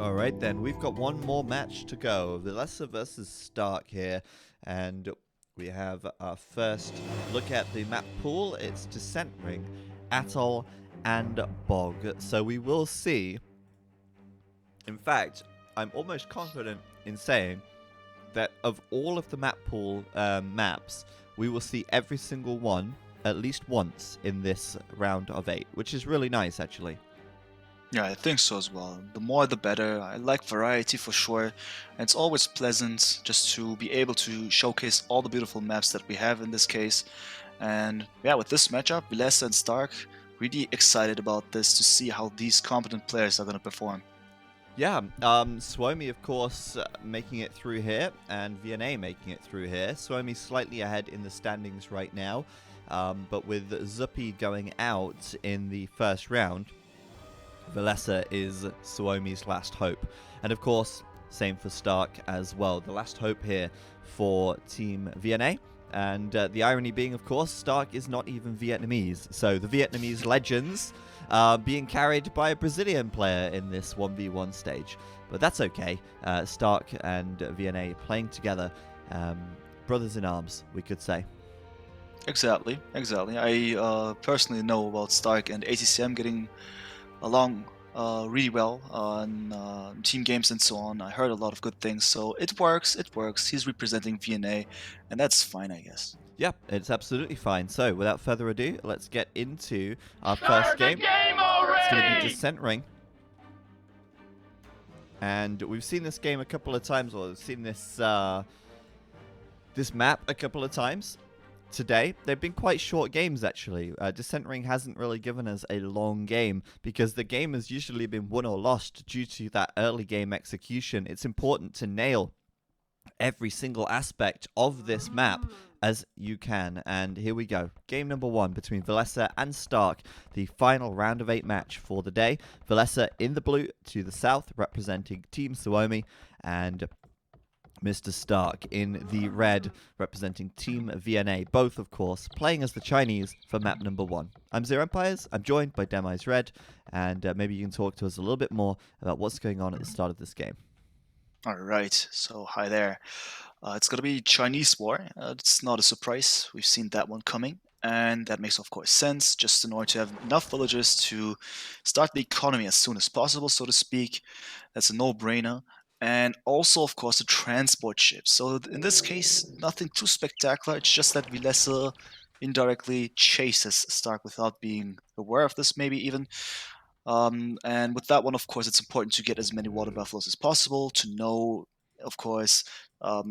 Alright then, we've got one more match to go. Villese versus st4rk here, and we have our first look at the map pool. It's Descent Ring, Atoll, and Bog. So we will see. In fact, I'm almost confident in saying that of all of the map pool maps, we will see every single one at least once in this round of 8, which is really nice actually. Yeah, I think so as well. The more the better. I like variety for sure. And it's always pleasant just to be able to showcase all the beautiful maps that we have in this case. And yeah, with this matchup, Villese and st4rk, really excited about this to see how these competent players are going to perform. Yeah, Suomi, of course, making it through here, and Villese making it through here. Suomi slightly ahead in the standings right now, but with Zuppi going out in the first round, Villese is Suomi's last hope. And of course, same for st4rk as well. The last hope here for Team Villese. And the irony being, of course, st4rk is not even Vietnamese. So the Vietnamese legends being carried by a Brazilian player in this 1v1 stage. But that's okay. st4rk and Villese playing together. Brothers in arms, we could say. Exactly. I personally know about st4rk and ACCM getting along really well on team games and so on. I heard a lot of good things, so it works. He's representing VNA, and that's fine, I guess. Yeah, it's absolutely fine. So, without further ado, let's get into our first game. It's going to be Descent Ring. And we've seen this game a couple of times, or we've seen this this map a couple of times today. They've been quite short games, actually. Descent Ring hasn't really given us a long game because the game has usually been won or lost due to that early game execution. It's important to nail every single aspect of this map as you can. And here we go. Game number 1 between Villese and st4rk, the final round of 8 match for the day. Villese in the blue to the south, representing Team Suomi, and Mr. st4rk in the red, representing Team VNA, both, of course, playing as the Chinese for map number 1. I'm St4rk. I'm joined by Demeyes Red, and maybe you can talk to us a little bit more about what's going on at the start of this game. All right, so hi there. It's going to be Chinese War. It's not a surprise. We've seen that one coming. And that makes, of course, sense, just in order to have enough villagers to start the economy as soon as possible, so to speak. That's a no-brainer. And also, of course, the transport ships. So in this case, nothing too spectacular. It's just that Villese indirectly chases st4rk without being aware of this, maybe even. And with that one, of course, it's important to get as many water buffaloes as possible, to know, of course,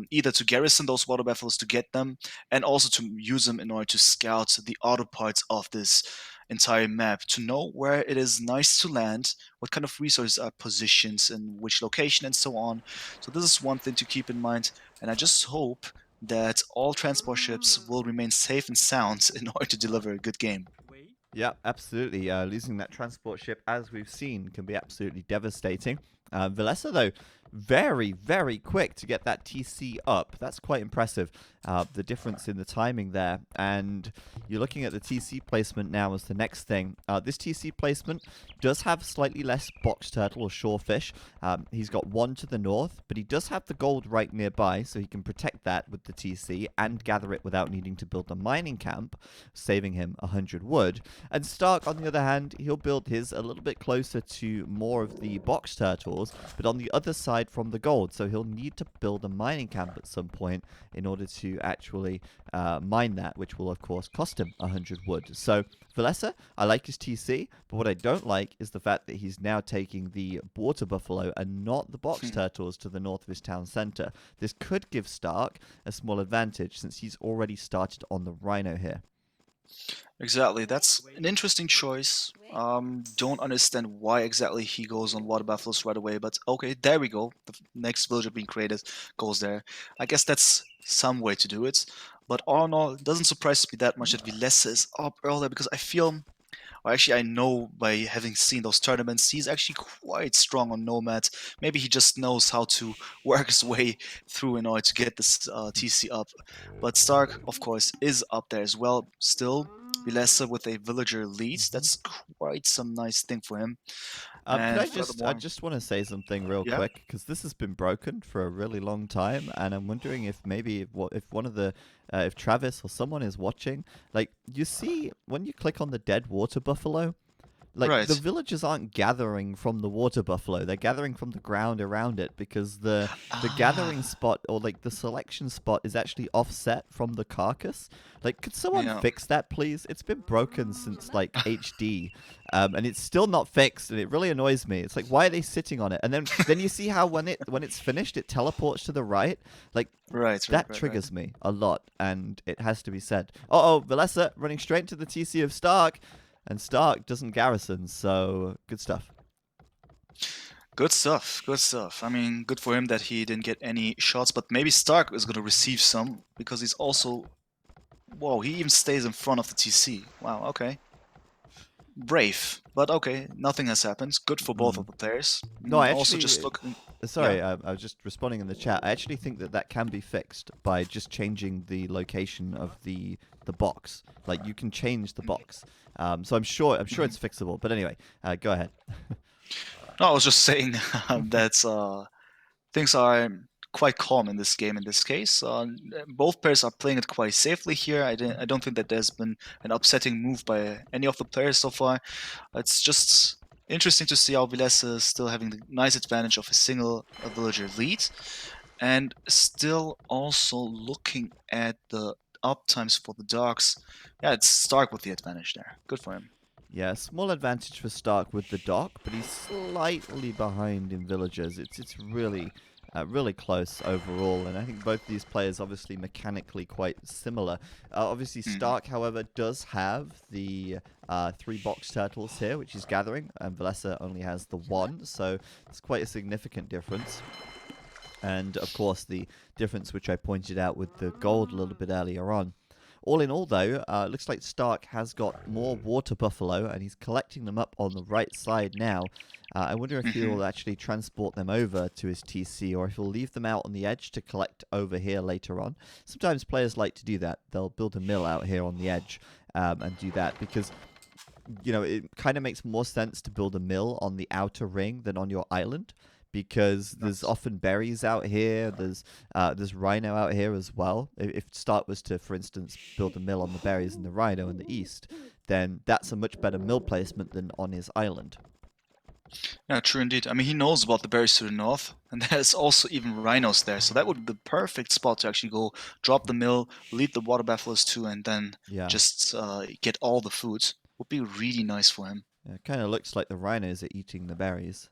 either to garrison those water buffaloes to get them, and also to use them in order to scout the auto parts of this entire map, to know where it is nice to land, what kind of resources are positioned in which location, and so on. So this is one thing to keep in mind, and I just hope that all transport ships will remain safe and sound in order to deliver a good game. Yeah, absolutely. Losing that transport ship, as we've seen, can be absolutely devastating. Villese, though, very, very quick to get that TC up. That's quite impressive, the difference in the timing there. And you're looking at the TC placement now as the next thing. This TC placement does have slightly less box turtle or shorefish. He's got one to the north, but he does have the gold right nearby, so he can protect that with the TC and gather it without needing to build a mining camp, saving him 100 wood. And st4rk, on the other hand, he'll build his a little bit closer to more of the box turtles, but on the other side from the gold, so he'll need to build a mining camp at some point in order to actually mine that, which will, of course, cost him 100 wood. So, Villese, I like his TC, but what I don't like is the fact that he's now taking the water buffalo and not the box turtles to the north of his town center. This could give st4rk a small advantage since he's already started on the rhino here. Exactly, that's an interesting choice. Don't understand why exactly he goes on water buffaloes right away, but okay, there we go. The next villager being created goes there. I guess that's some way to do it. But all in all, it doesn't surprise me that much that Villese is up earlier because I feel, or actually I know by having seen those tournaments, he's actually quite strong on Nomad. Maybe he just knows how to work his way through in order to get this TC up. But st4rk, of course, is up there as well still. Villese with a villager lead. That's quite some nice thing for him. Could And I furthermore, just want to say something real yeah, quick because this has been broken for a really long time, and I'm wondering if maybe if one of the if Travis or someone is watching, like you see when you click on the dead water buffalo, like the right. villagers aren't gathering from the water buffalo, they're gathering from the ground around it because the gathering Ah, spot or like the selection spot is actually offset from the carcass. Like could someone yeah. fix that please? It's been broken since like HD, and it's still not fixed and it really annoys me. It's like why are they sitting on it? And then you see how when it's finished it teleports to the right. Like Right, right, that right, right. triggers me a lot, and it has to be said. Oh, Villese running straight into the TC of Stark, and Stark doesn't garrison, so good stuff. Good stuff, good stuff. I mean, good for him that he didn't get any shots, but maybe Stark is going to receive some because he's also. Whoa, he even stays in front of the TC. Wow, okay. Brave, but okay, nothing has happened. Good for both Mm. of the players. No, I Also, actually, just looking. Yeah. sorry, I was just responding in the chat. I actually think that that can be fixed by just changing the location of the box. Like you can change the box. So I'm sure Mhm. it's fixable. But anyway, go ahead. No, I was just saying that things are quite calm in this game. In this case, both players are playing it quite safely here. I don't think that there's been an upsetting move by any of the players so far. It's just interesting to see how Villese is still having the nice advantage of a single villager lead, and still also looking at the up times for the dogs. Yeah, it's Stark with the advantage there. Good for him. Yeah, small advantage for Stark with the dock, but he's slightly behind in villagers. It's really really close overall, and I think both these players obviously mechanically quite similar. Obviously, Mhm. Stark, however, does have the three box turtles here, which he's gathering, and Villese only has the one, so it's quite a significant difference. And of course, the difference which I pointed out with the gold a little bit earlier on. All in all, though, it looks like Stark has got more water buffalo, and he's collecting them up on the right side now. I wonder if Mhm. he'll actually transport them over to his TC, or if he'll leave them out on the edge to collect over here later on. Sometimes players like to do that. They'll build a mill out here on the edge and do that because it kind of makes more sense to build a mill on the outer ring than on your island because there's Right. often berries out here. There's rhino out here as well. If Stark was to, for instance, build a mill on the berries and the rhino in the east, then that's a much better mill placement than on his island. Yeah, true indeed. I mean, he knows about the berries to the north, and there's also even rhinos there. So that would be the perfect spot to actually go drop the mill, lead the water buffaloes to, and then Yeah. just get all the food. Would be really nice for him. It kind of looks like the rhinos are eating the berries.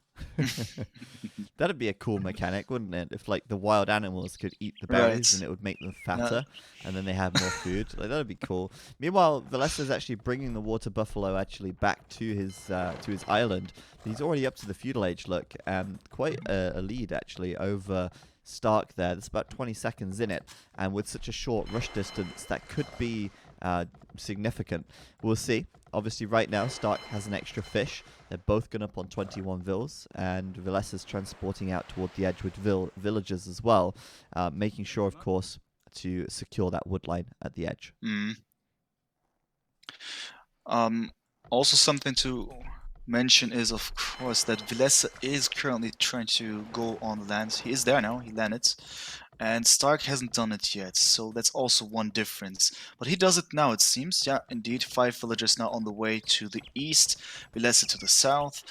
That'd be a cool mechanic, wouldn't it? If like the wild animals could eat the berries and Right. it would make them Yeah. fatter, and then they have more food. Like that'd be cool. Meanwhile, Valesa's actually bringing the water buffalo actually back to his island. He's already up to the feudal age. Look, quite a lead actually over Stark there. There's about 20 seconds in it, and with such a short rush distance, that could be significant. We'll see. Obviously, right now, Stark has an extra fish. They're both going up on 21 vills, and Villese transporting out toward the edge with villagers as well, making sure, of course, to secure that wood line at the edge. Mm. Um, Also, something to mention is, of course, that Villese is currently trying to go on land. He is there now. He landed. And Stark hasn't done it yet, so that's also one difference. But he does it now, it seems. Yeah, indeed, 5 villagers now on the way to the east, Villese to the south.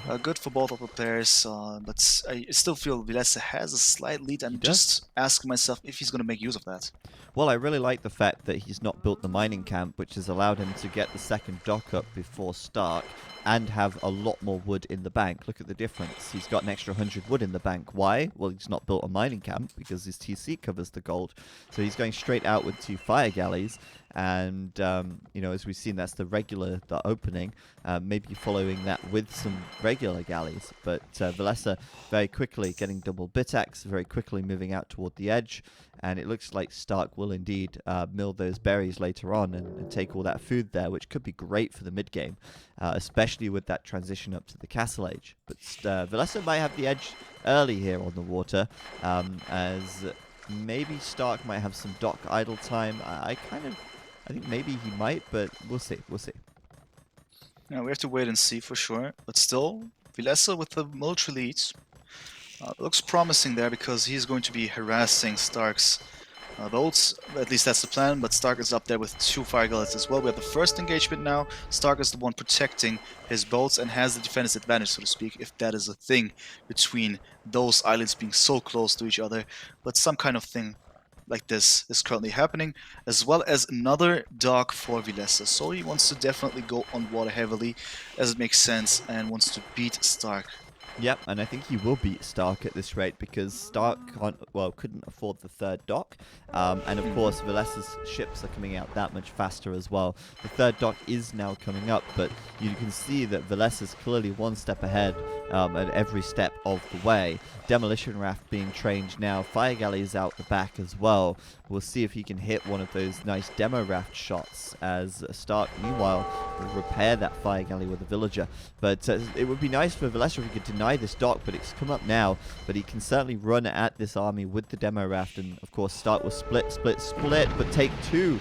Mhm. Good for both of the players, but I still feel Villese has a slight lead. He I'm does. just asking myself if he's going to make use of that. Well, I really like the fact that he's not built the mining camp, which has allowed him to get the second dock up before Stark and have a lot more wood in the bank. Look at the difference. He's got an extra 100 wood in the bank. Why? Well, he's not built a mining camp because his TC covers the gold. So he's going straight out with 2 fire galleys. And, as we've seen, that's the opening. Maybe following that with some regular galleys. But Villese very quickly getting double bitaxe, very quickly moving out toward the edge. And it looks like Stark will indeed mill those berries later on and take all that food there, which could be great for the mid game, especially with that transition up to the Castle Age. But Villese might have the edge early here on the water, as maybe Stark might have some dock idle time. I think maybe he might, but we'll see. We'll see. Yeah, we have to wait and see for sure. But still, Villese with the military leads. Looks promising there because he's going to be harassing st4rk's boats. At least that's the plan, but st4rk is up there with 2 fire gullets as well. We have the first engagement now. st4rk is the one protecting his boats and has the defense advantage, so to speak, if that is a thing between those islands being so close to each other. But some kind of thing like this is currently happening, as well as another dock for Villese. So he wants to definitely go on water heavily, as it makes sense, and wants to beat st4rk. Yep, and I think he will beat st4rk at this rate because st4rk couldn't afford the third dock, and of course Vilese's ships are coming out that much faster as well. The third dock is now coming up, but you can see that Villese is clearly one step ahead at every step of the way. Demolition raft being trained now, fire galleys out the back as well. We'll see if he can hit one of those nice demo raft shots as st4rk, meanwhile, will repair that fire galley with a villager. But it would be nice for Villese if he could deny this dock, but it's come up now. But he can certainly run at this army with the demo raft, and of course st4rk will split, but take two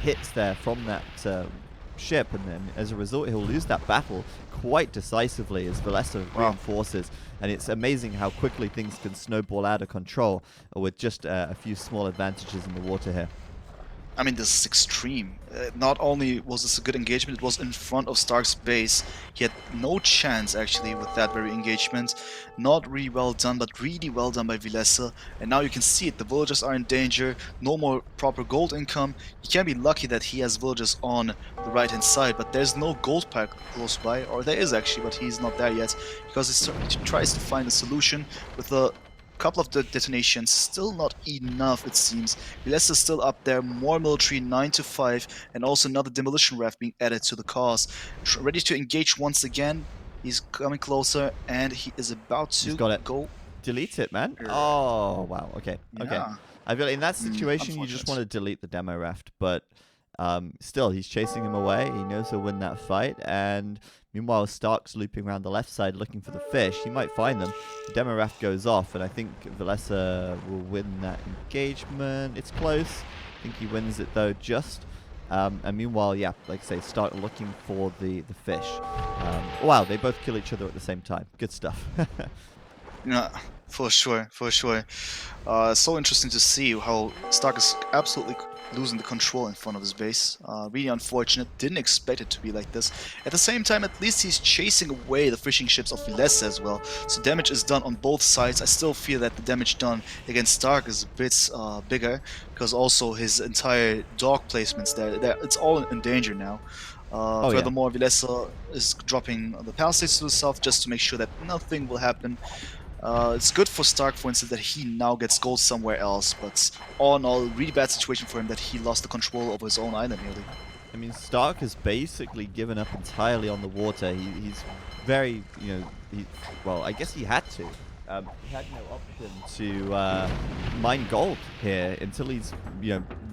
hits there from that ship, and then as a result he'll lose that battle quite decisively as Villese reinforces. And it's amazing how quickly things can snowball out of control with just a few small advantages in the water here. I mean, this is extreme. Not only was this a good engagement, it was in front of st4rk's base. He had no chance, actually, with that very engagement. Not really well done, but really well done by Villese. And now you can see it. The villagers are in danger. No more proper gold income. He can be lucky that he has villagers on the right-hand side, but there's no gold pack close by. Or there is, actually, but he's not there yet. Because he tries to find a solution with a couple of the detonations, still not enough it seems. Villese is still up there, more military, 9 to 5, and also another demolition raft being added to the cause. Ready to engage once again. He's coming closer, and he is about to go. Delete it, man. Oh, wow. Okay. Yeah. Okay. I feel in that situation you just want to delete the demo raft, but still, he's chasing him away. He knows he'll win that fight, and meanwhile, st4rk's looping around the left side looking for the fish. He might find them. The demo raft goes off, and I think Villese will win that engagement. It's close. I think he wins it, though, just. And meanwhile, yeah, like I say, st4rk looking for the fish. Wow, they both kill each other at the same time. Good stuff. Yeah, for sure, for sure. So interesting to see how st4rk is absolutely losing the control in front of his base. Really unfortunate. Didn't expect it to be like this. At the same time, at least he's chasing away the fishing ships of Villese as well. So damage is done on both sides. I still feel that the damage done against st4rk is a bit bigger, because also his entire dock placements there, it's all in danger now. Furthermore, Villese is dropping the palisades to the south just to make sure that nothing will happen. It's good for st4rk, for instance, that he now gets gold somewhere else, but all in all, really bad situation for him that he lost the control over his own island nearly. I mean, st4rk has basically given up entirely on the water. He's very, well, I guess he had to. He had no option to mine gold here until he's,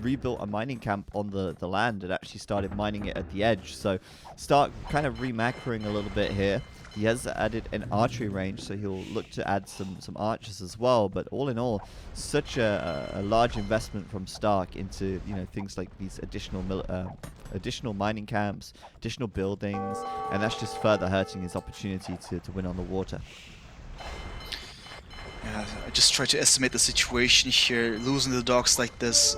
rebuilt a mining camp on the land and actually started mining it at the edge. So st4rk kind of remacroing a little bit here. He has added an archery range, so he'll look to add some archers as well. But all in all, such a large investment from st4rk into things like these additional mining camps, additional buildings, and that's just further hurting his opportunity to win on the water. Yeah, I just try to estimate the situation here. Losing the docks like this,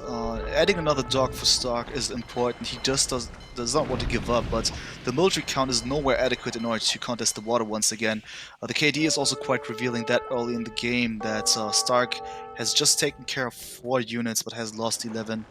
adding another dock for st4rk is important. He just does not want to give up, but the military count is nowhere adequate in order to contest the water once again. The KD is also quite revealing that early in the game that st4rk has just taken care of 4 units but has lost 11.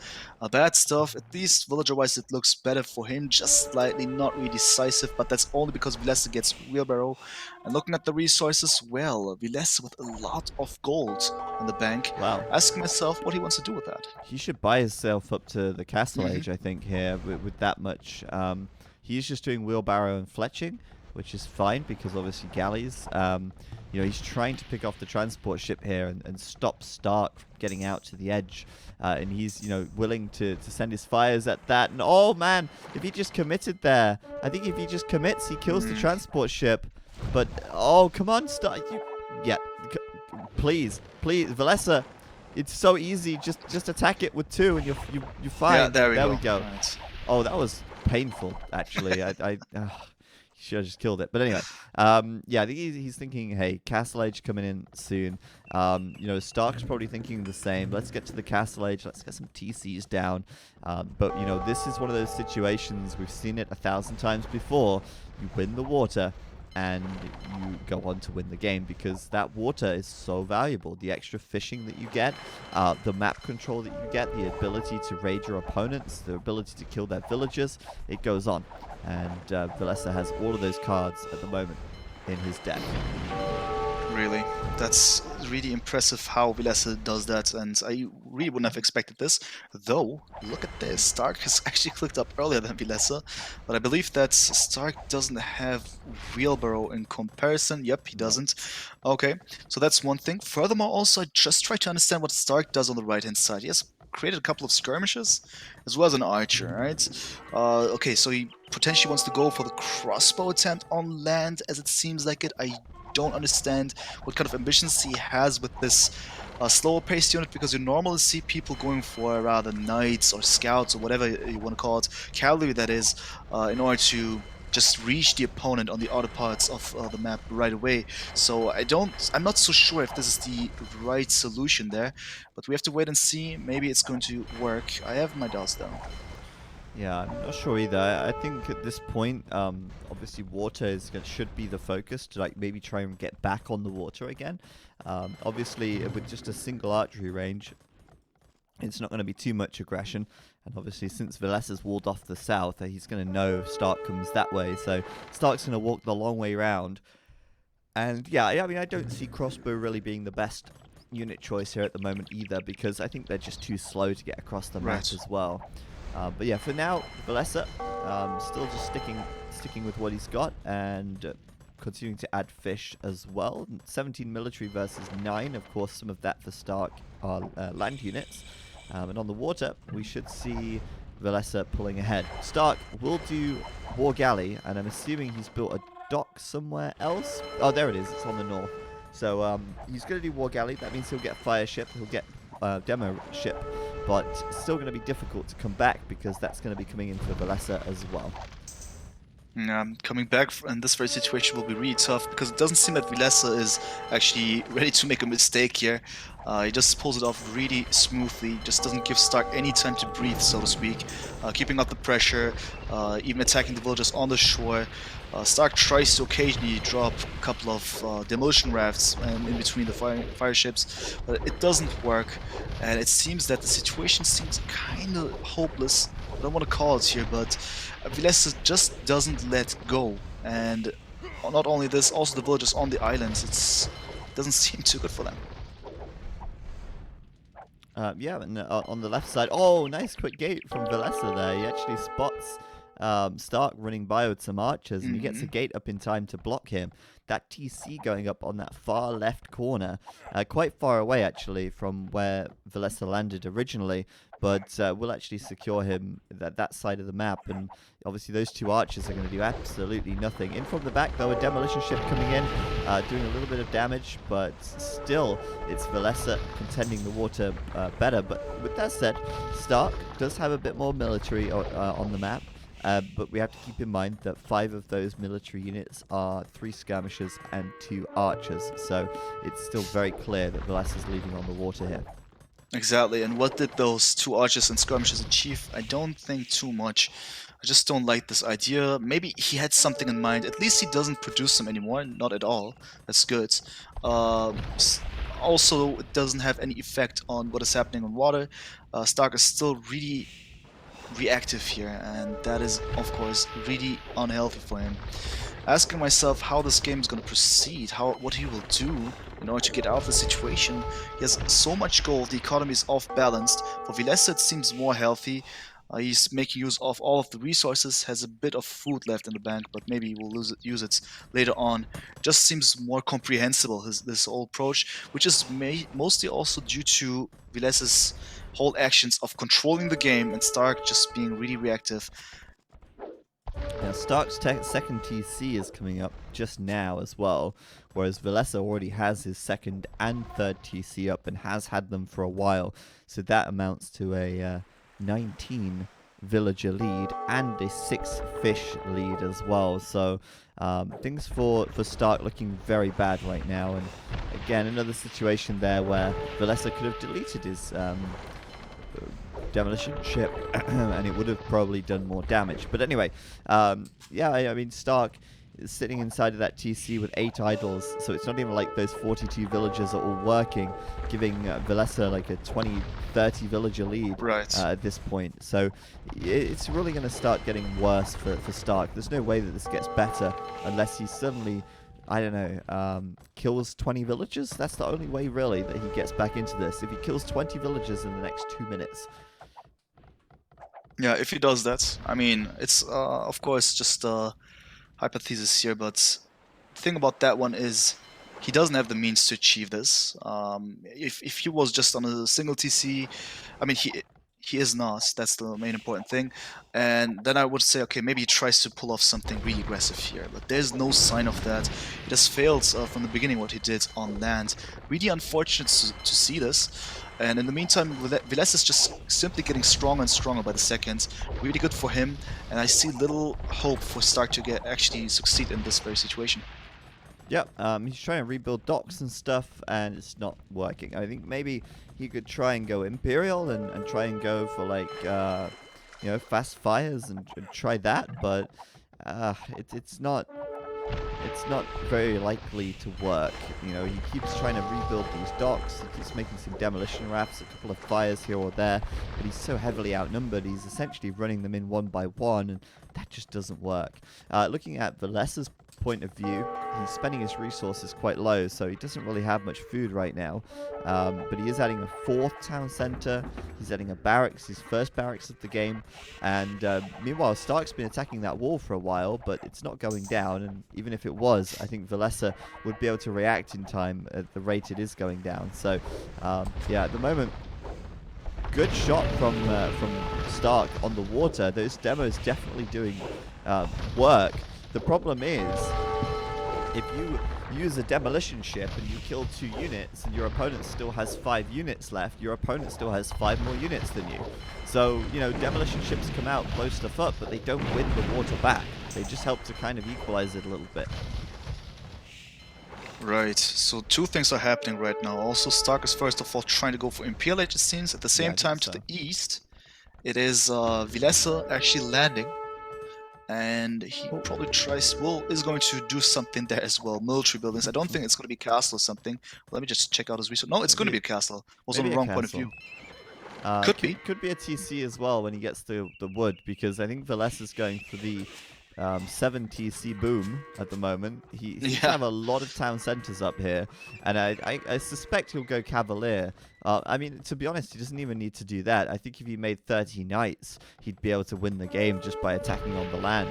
Bad stuff. At least villager-wise it looks better for him, just slightly, not really decisive, but that's only because Villese gets wheelbarrow. And looking at the resources, well, Villese with a lot of gold in the bank. Wow. Asking myself what he wants to do with that. He should buy himself up to the castle age, I think, here with that much. He's just doing wheelbarrow and fletching, which is fine because obviously galleys. He's trying to pick off the transport ship here and stop st4rk from getting out to the edge. And he's, willing to send his fires at that. And oh man, if he just committed there, I think if he just commits, he kills the transport ship. But oh, come on, please, Villese. It's so easy. Just attack it with 2 and you're fine. Yeah, there we go. Right. Oh, that was painful, actually. should have just killed it. But anyway, yeah, I think he's thinking, hey, Castle Age coming in soon. You know, Stark's probably thinking the same. Let's get to the Castle Age. Let's get some TCs down. But, you know, this is one of those situations. We've seen it 1,000 times before. You win the water, and you go on to win the game because that water is so valuable. The extra fishing that you get, the map control that you get, the ability to raid your opponents, the ability to kill their villagers, it goes on. And Villese has all of those cards at the moment in his deck. Really, that's really impressive how Villese does that, and I really wouldn't have expected this. Though, look at this, Stark has actually clicked up earlier than Villese, but I believe that Stark doesn't have Wheelbarrow in comparison. Yep, he doesn't. Okay, so that's one thing. Furthermore, also, I just try to understand what Stark does on the right-hand side. He has created a couple of skirmishes, as well as an archer, right? Okay, so he potentially wants to go for the crossbow attempt on land, as it seems like it. I don't understand what kind of ambitions he has with this slower paced unit, because you normally see people going for rather knights or scouts or whatever you want to call it, cavalry that is, in order to just reach the opponent on the other parts of the map right away. So I'm not so sure if this is the right solution there, but we have to wait and see. Maybe it's going to work. I have my doubts though. Yeah, I'm not sure either. I think at this point, obviously water should be the focus to like maybe try and get back on the water again. Obviously, with just a single archery range, it's not going to be too much aggression. And obviously, since Villese's walled off the south, he's going to know if Stark comes that way. So Stark's going to walk the long way round. And yeah, I mean, I don't see crossbow really being the best unit choice here at the moment either, because I think they're just too slow to get across the map as well. But yeah, for now, Villese still just sticking with what he's got and continuing to add fish as well. 17 military versus 9, of course, some of that for Stark are land units. And on the water, we should see Villese pulling ahead. Stark will do War Galley, and I'm assuming he's built a dock somewhere else. Oh, there it is. It's on the north. So he's going to do War Galley. That means he'll get Fire Ship. He'll get Demo Ship. But it's still going to be difficult to come back because that's going to be coming in for Villese as well. Coming back in this very situation will be really tough, because it doesn't seem that Villese is actually ready to make a mistake here. He just pulls it off really smoothly, just doesn't give Stark any time to breathe, so to speak. Keeping up the pressure, even attacking the villagers on the shore. Stark tries to occasionally drop a couple of demolition rafts in between the fire ships, but it doesn't work, and it seems that the situation seems kind of hopeless. I don't want to call it here, but Villese just doesn't let go, and not only this, also the villagers on the islands, it doesn't seem too good for them. Yeah, and on the left side, oh, nice quick gate from Villese there. He actually spots Stark running by with some archers, and he gets a gate up in time to block him. That TC going up on that far left corner, quite far away actually from where Villese landed originally, but we'll actually secure him that side of the map, and obviously those two archers are going to do absolutely nothing. In from the back though, a demolition ship coming in, doing a little bit of damage, but still it's Villese contending the water better. But with that said, Stark does have a bit more military on the map. But we have to keep in mind that 5 of those military units are 3 skirmishers and 2 archers, so it's still very clear that Villese is leading on the water here. Exactly, and what did those 2 archers and skirmishers achieve? I don't think too much. I just don't like this idea. Maybe he had something in mind. At least he doesn't produce them anymore. Not at all. That's good. Also, it doesn't have any effect on what is happening on water. Stark is still really reactive here, and that is, of course, really unhealthy for him. Asking myself how this game is going to proceed, what he will do in order to get out of the situation. He has so much gold, the economy is off-balanced. For Villese it seems more healthy. He's making use of all of the resources, has a bit of food left in the bank, but maybe he will use it later on. Just seems more comprehensible, this whole approach, which is mostly also due to Villese's whole actions of controlling the game and Stark just being really reactive. Now, Stark's second TC is coming up just now as well, whereas Villese already has his second and third TC up and has had them for a while, so that amounts to a 19 villager lead and a 6 fish lead as well. So things for st4rk looking very bad right now. And again, another situation there where Villese could have deleted his demolition ship and it would have probably done more damage. But anyway, yeah, I mean, st4rk is sitting inside of that TC with 8 idols, so it's not even like those 42 villagers are all working, giving Villese like a 20-30 villager lead at this point. So it's really going to start getting worse for st4rk. There's no way that this gets better unless he suddenly, I don't know, kills 20 villagers. That's the only way really that he gets back into this. If he kills 20 villagers in the next 2 minutes. Yeah, if he does that, I mean, it's of course just hypothesis here, but the thing about that one is he doesn't have the means to achieve this. If he was just on a single TC, I mean, he is not. That's the main important thing. And then I would say, okay, maybe he tries to pull off something really aggressive here, but there's no sign of that. It has failed from the beginning what he did on land. Really unfortunate to see this. And in the meantime, Villese is just simply getting stronger and stronger by the second. Really good for him, and I see little hope for st4rk to actually succeed in this very situation. Yep, he's trying to rebuild docks and stuff, and it's not working. I think maybe he could try and go Imperial and try and go for, like, you know, fast fires and try that, but it's not very likely to work. You know, he keeps trying to rebuild these docks, he keeps making some demolition rafts, a couple of fires here or there, but he's so heavily outnumbered, he's essentially running them in one by one, and that just doesn't work. Looking at Vilese's point of view, he's spending his resources quite low, so he doesn't really have much food right now, but he is adding a 4th town center, he's adding a barracks, his first barracks of the game, and meanwhile st4rk's been attacking that wall for a while, but it's not going down, and even if it was, I think Villese would be able to react in time at the rate it is going down. So yeah, at the moment, good shot from st4rk on the water. Those demos definitely doing work. The problem is, if you use a demolition ship and you kill 2 units and your opponent still has 5 units left, your opponent still has 5 more units than you. So, you know, demolition ships come out, blow stuff up, but they don't win the water back. They just help to kind of equalize it a little bit. Right, so 2 things are happening right now. Also, st4rk is first of all trying to go for Imperial Age, it seems. At the same time, to the east, it is Villese actually landing. And he probably is going to do something there as well. Military buildings. I don't think it's going to be castle or something. Let me just check out his research. No, it's going to be a castle. Was on the wrong point of view. Could be a TC as well when he gets the wood, because I think Villese is going for the 7 TC boom at the moment. He seems to have a lot of town centers up here, and I suspect he'll go Cavalier. I mean, to be honest, he doesn't even need to do that. I think if he made 30 knights, he'd be able to win the game just by attacking on the land.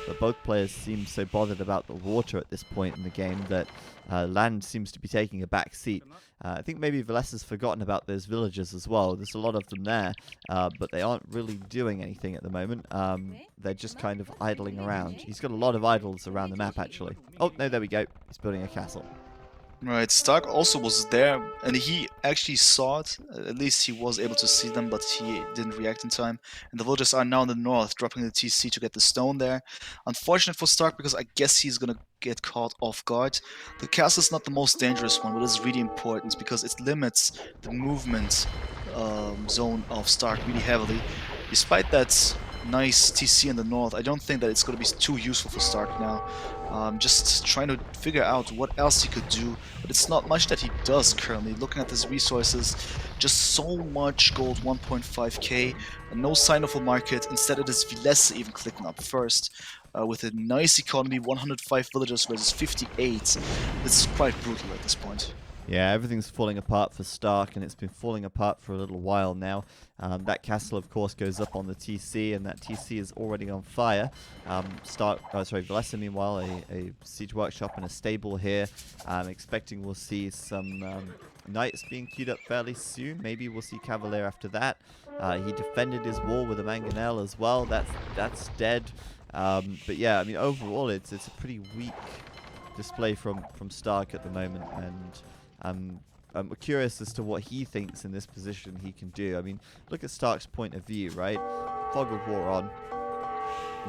But both players seem so bothered about the water at this point in the game that land seems to be taking a back seat. I think maybe Villese has forgotten about those villagers as well. There's a lot of them there, but they aren't really doing anything at the moment. They're just kind of idling around. He's got a lot of idols around the map, actually. Oh, no, there we go. He's building a castle. Right, st4rk also was there, and he actually saw it. At least he was able to see them, but he didn't react in time. And the villagers are now in the north, dropping the TC to get the stone there. Unfortunate for st4rk, because I guess he's gonna get caught off guard. The castle is not the most dangerous one, but it's really important because it limits the movement zone of st4rk really heavily. Despite that nice TC in the north, I don't think that it's going to be too useful for st4rk now. Just trying to figure out what else he could do, but it's not much that he does currently. Looking at his resources, just so much gold, 1.5k, no sign of a market. Instead it is Villese even clicking up first, with a nice economy, 105 villagers versus 58. It's quite brutal at this point. Yeah, everything's falling apart for st4rk, and it's been falling apart for a little while now. That castle, of course, goes up on the TC, and that TC is already on fire. Villese, meanwhile, a siege workshop and a stable here. I'm expecting we'll see some knights being queued up fairly soon. Maybe we'll see Cavalier after that. He defended his wall with a mangonel as well. That's dead. But yeah, I mean, overall, it's a pretty weak display from st4rk at the moment, and I'm curious as to what he thinks in this position he can do. I mean, look at st4rk's point of view, right? fog of war on.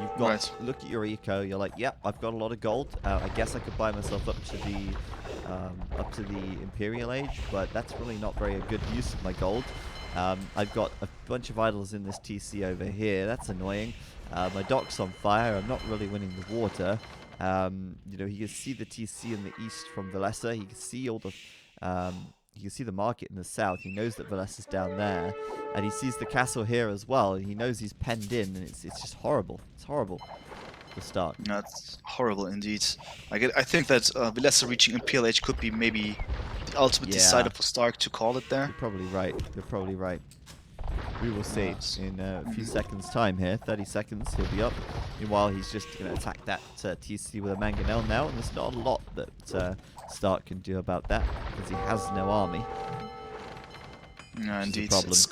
You've got Right. look at your eco. You're like, yep, I've got a lot of gold. I guess I could buy myself up to the Imperial Age, but that's really not very good use of my gold. I've got a bunch of idols in this TC over here. That's annoying. My dock's on fire. I'm not really winning the water. You know, he can see the TC in the east from Villese. He can see all the you can see the market in the south. He knows that Villese is down there, and he sees the castle here as well. And he knows he's penned in, and it's just horrible. It's horrible for Stark. That's horrible indeed. I think that Villese reaching MPLH could be maybe the ultimate Yeah, decider for Stark to call it there. you're probably right. You're probably right. We will see Yes. in a few seconds' time here. 30 seconds, he'll be up. Meanwhile, he's just going to attack that TC with a mangonel now, and there's not a lot that Stark can do about that because he has no army. Yeah, Which is a indeed. problem. It's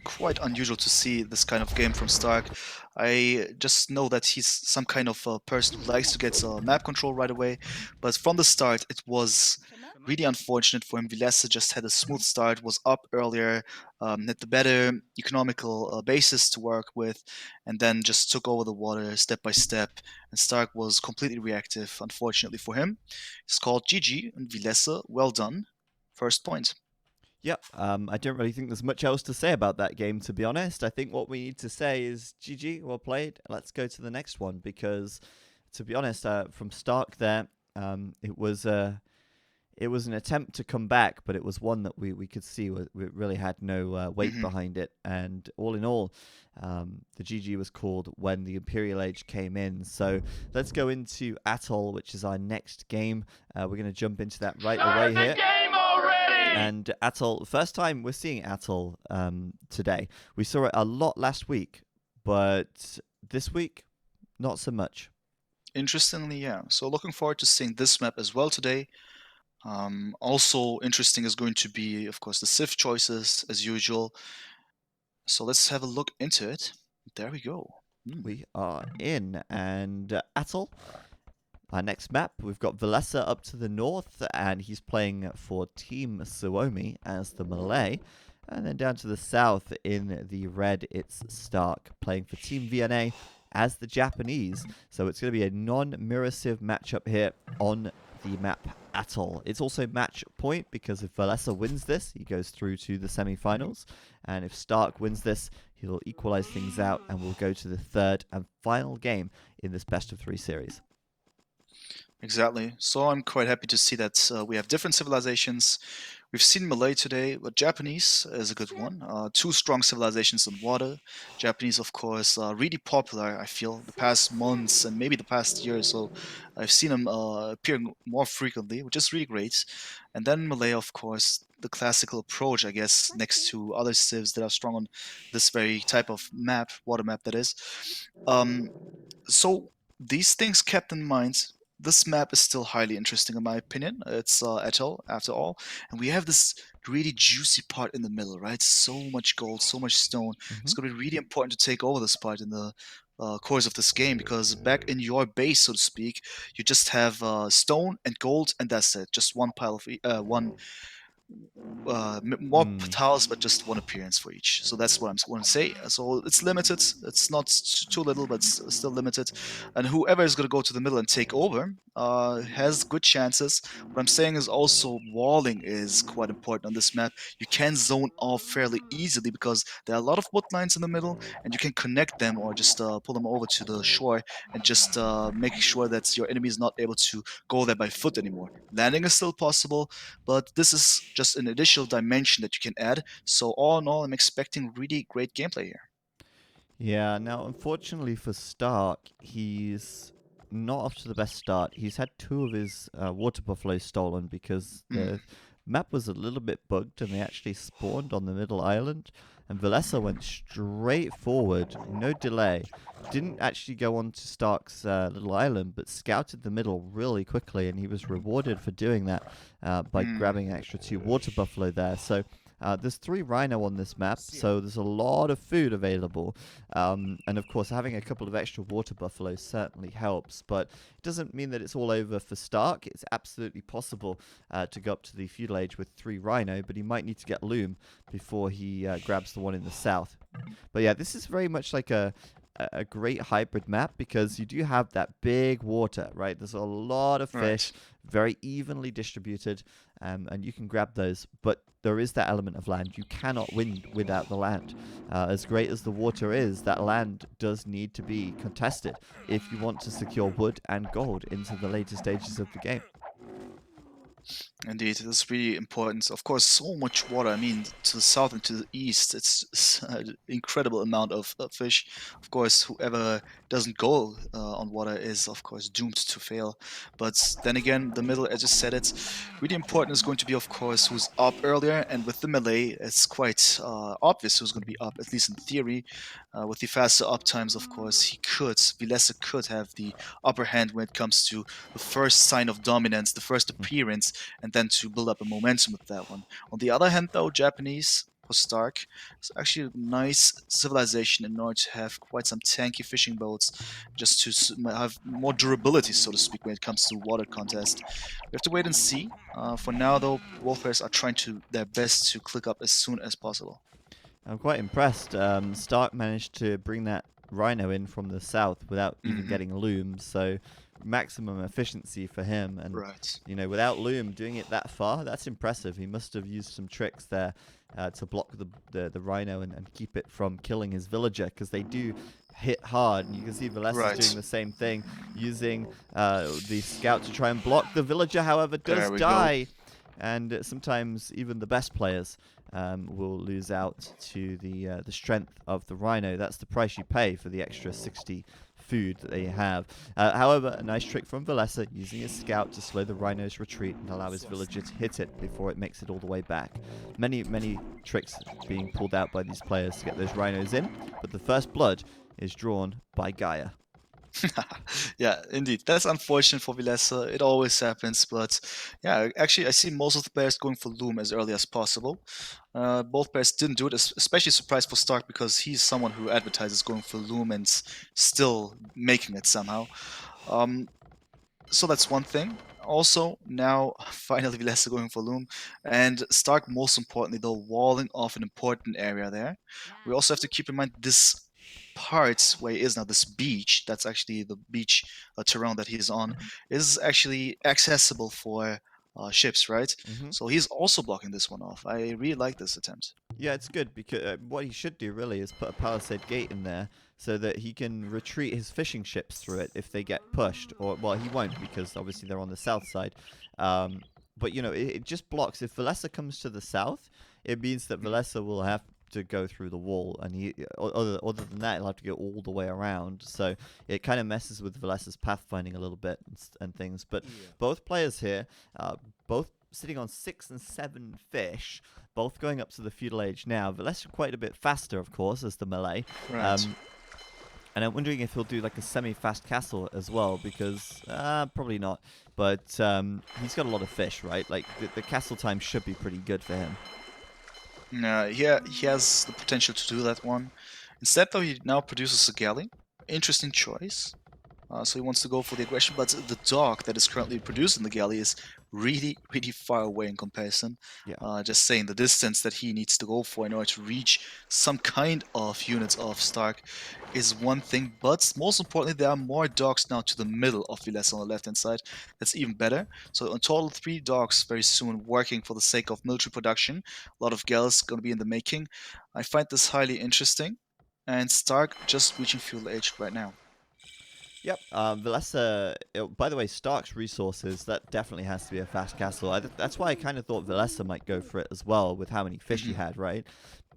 quite unusual to see this kind of game from Stark. I just know that he's some kind of person who likes to get map control right away, but from the start it was really unfortunate for him. Villese just had a smooth start, was up earlier, had the better economical basis to work with, and then just took over the water step by step, and Stark was completely reactive, unfortunately for him. It's called GG, and Villese, well done. First point. Yep, I don't really think there's much else to say about that game, to be honest. I think what we need to say is GG, well played. Let's go to the next one because, to be honest, from Stark there, it was an attempt to come back, but it was one that we could see it really had no weight behind it. And all in all, the GG was called when the Imperial Age came in. So let's go into Atoll, which is our next game. We're going to jump into that right away here. And Atoll, first time we're seeing Atoll today. We saw it a lot last week, but this week, not so much. Interestingly, yeah. So looking forward to seeing this map as well today. Also interesting is going to be, of course, the Civ choices as usual. So let's have a look into it. There we go. We are in, and Atoll. Our next map, we've got Villese up to the north, and he's playing for Team Suomi as the Malay. And then down to the south in the red, it's Stark playing for Team VNA as the Japanese. So it's going to be a non-mirror-civ matchup here on the map Atoll. It's also match point because if Villese wins this, he goes through to the semi-finals. And if Stark wins this, he'll equalize things out and we'll go to the third and final game in this best-of-3 series. Exactly. So I'm quite happy to see that we have different civilizations. We've seen Malay today, but Japanese is a good one. Two strong civilizations on water. Japanese, of course, really popular, I feel, the past months and maybe the past year or so. I've seen them appearing more frequently, which is really great. And then Malay, of course, the classical approach, I guess, next to other civs that are strong on this very type of map, water map that is. So these things kept in mind, this map is still highly interesting in my opinion. It's Atoll after all, and we have this really juicy part in the middle, right? So much gold, so much stone. It's going to be really important to take over this part in the course of this game because back in your base, so to speak, you just have stone and gold, and that's it. Just one pile of one. More tiles, but just one appearance for each. So that's what I'm want to say. So it's limited. It's not too little, but it's still limited. And whoever is going to go to the middle and take over has good chances. What I'm saying is also walling is quite important on this map. You can zone off fairly easily because there are a lot of wood lines in the middle, and you can connect them or just pull them over to the shore and just make sure that your enemy is not able to go there by foot anymore. Landing is still possible, but this is just an additional dimension that you can add. So all in all, I'm expecting really great gameplay here. Yeah, now unfortunately for Stark, he's not off to the best start. He's had 2 of his water buffaloes stolen because the map was a little bit bugged and they actually spawned on the middle island. And Villese went straight forward, no delay. Didn't actually go on to Stark's little island, but scouted the middle really quickly, and he was rewarded for doing that by grabbing an extra 2 water buffalo there. So There's 3 rhino on this map, so there's a lot of food available. And of course, having a couple of extra water buffaloes certainly helps, but it doesn't mean that it's all over for Stark. It's absolutely possible to go up to the feudal age with 3 rhino, but he might need to get loom before he grabs the one in the south. But yeah, this is very much like a great hybrid map because you do have that big water, right? There's a lot of fish, Right. very evenly distributed, and you can grab those. But there is that element of land. You cannot win without the land. As great as the water is, that land does need to be contested if you want to secure wood and gold into the later stages of the game. Indeed, that's really important. Of course, so much water. I mean, to the south and to the east, it's an incredible amount of fish. Of course, whoever doesn't go on water is, of course, doomed to fail. But then again, the middle, as you said, it's really important is going to be, of course, who's up earlier. And with the melee, it's quite obvious who's going to be up, at least in theory. With the faster up times, of course, Villese could have the upper hand when it comes to the first sign of dominance, the first appearance, and then to build up a momentum with that one. On the other hand, though, Japanese for Stark is actually a nice civilization in order to have quite some tanky fishing boats, just to have more durability, so to speak, when it comes to water contest. We have to wait and see. For now, though, both players are trying to their best to click up as soon as possible. I'm quite impressed. Stark managed to bring that rhino in from the south without even Hmm. getting looms, so maximum efficiency for him. And Right. without loom doing it that far, that's impressive. He must have used some tricks there to block the rhino and keep it from killing his villager, because they do hit hard. And you can see Villese is doing Right. the same thing, using the scout to try and block the villager. However, does There we go. die. And sometimes even the best players will lose out to the strength of the rhino. That's the price you pay for the extra 60 food that they have. However, a nice trick from Villese, using his scout to slow the rhino's retreat and allow his villager to hit it before it makes it all the way back. Many tricks being pulled out by these players to get those rhinos in, but the first blood is drawn by Gaia. Yeah, indeed. That's unfortunate for Villese. It always happens, but yeah, actually, I see most of the players going for Loom as early as possible. Both players didn't do it, especially surprised for Stark because he's someone who advertises going for Loom and still making it somehow. Um, so that's one thing. Also, now finally Villese going for Loom, and Stark, most importantly, though, walling off an important area there. We also have to keep in mind this part where he is now, this beach, that's actually the beach terrain that he's on, is actually accessible for ships, right? Mm-hmm. So he's also blocking this one off. I really like this attempt. Yeah, it's good because what he should do really is put a palisade gate in there so that he can retreat his fishing ships through it if they get pushed. Or, well, he won't because obviously they're on the south side. But, it just blocks. If Villese comes to the south, it means that Villese will have to go through the wall. And other than that, he'll have to go all the way around. So it kind of messes with Villese's pathfinding a little bit and things. But both players here, both sitting on 6 and 7 fish, both going up to the feudal age now. Villese quite a bit faster, of course, as the melee. Right. And I'm wondering if he'll do like a semi-fast castle as well, because probably not. But he's got a lot of fish, right? Like the castle time should be pretty good for him. He has the potential to do that one. Instead, though, he now produces a galley. Interesting choice. So he wants to go for the aggression, but the dock that is currently producing the galley is really, really far away in comparison. Yeah. Just saying the distance that he needs to go for in order to reach some kind of units of Stark is one thing, but most importantly, there are more docks now to the middle of Villese on the left-hand side. That's even better. So in total, 3 docks very soon working for the sake of military production. A lot of galleys going to be in the making. I find this highly interesting, and Stark just reaching fuel age right now. Yep. Villese. By the way, Stark's resources, that definitely has to be a fast castle. That's why I kind of thought Villese might go for it as well, with how many fish he had, right?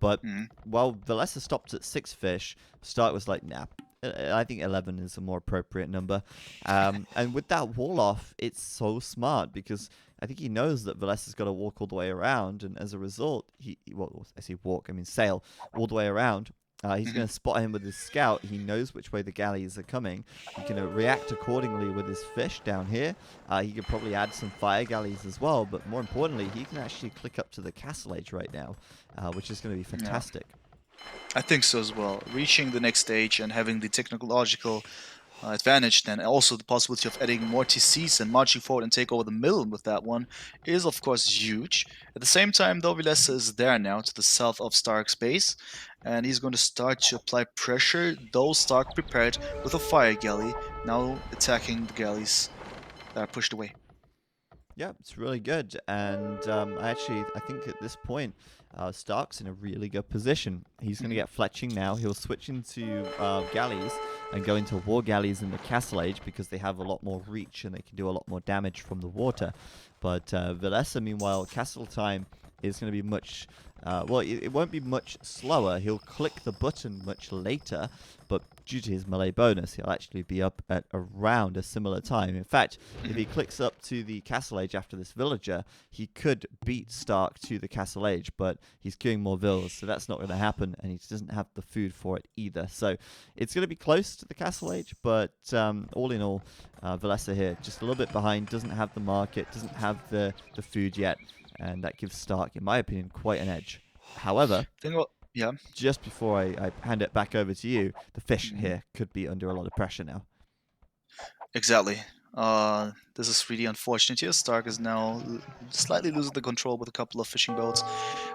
But while Villese stopped at 6 fish, Stark was like, nah. I think 11 is a more appropriate number. And with that wall off, it's so smart because I think he knows that Villese has got to walk all the way around, and as a result, I say walk, I mean sail all the way around. He's going to spot him with his scout. He knows which way the galleys are coming. He can react accordingly with his fish down here. He could probably add some fire galleys as well, but more importantly, he can actually click up to the castle age right now, which is going to be Yeah, fantastic. I think so as well. Reaching the next stage and having the technological advantage, then also the possibility of adding more TCs and marching forward and take over the middle with that one is of course huge. At the same time though, Villese is there now to the south of st4rk's base, and he's going to start to apply pressure, though st4rk prepared with a fire galley, now attacking the galleys that are pushed away. Yeah, it's really good, and I think at this point, Stark's in a really good position. He's going to get fletching now. He'll switch into galleys and go into war galleys in the castle age because they have a lot more reach and they can do a lot more damage from the water. But Villese, meanwhile, castle time is going to be much. It won't be much slower. He'll click the button much later, but due to his melee bonus, he'll actually be up at around a similar time. In fact, if he clicks up to the castle age after this villager, he could beat st4rk to the castle age, but he's queuing more villas, so that's not going to happen, and he doesn't have the food for it either. So it's going to be close to the castle age, but all in all, Villese here, just a little bit behind, doesn't have the market, doesn't have the food yet, and that gives st4rk, in my opinion, quite an edge. However, Yeah. just before I hand it back over to you, the fish here could be under a lot of pressure now. Exactly. This is really unfortunate here. st4rk is now slightly losing the control with a couple of fishing boats.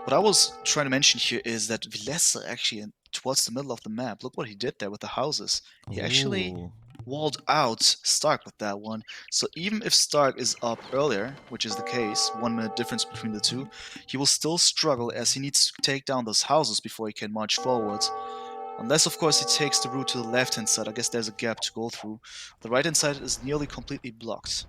What I was trying to mention here is that Villese actually, towards the middle of the map, look what he did there with the houses. He actually Ooh. walled out st4rk with that one. So even if st4rk is up earlier, which is the case, 1 minute difference between the two, he will still struggle as he needs to take down those houses before he can march forward. Unless, of course, he takes the route to the left-hand side. I guess there's a gap to go through. The right-hand side is nearly completely blocked.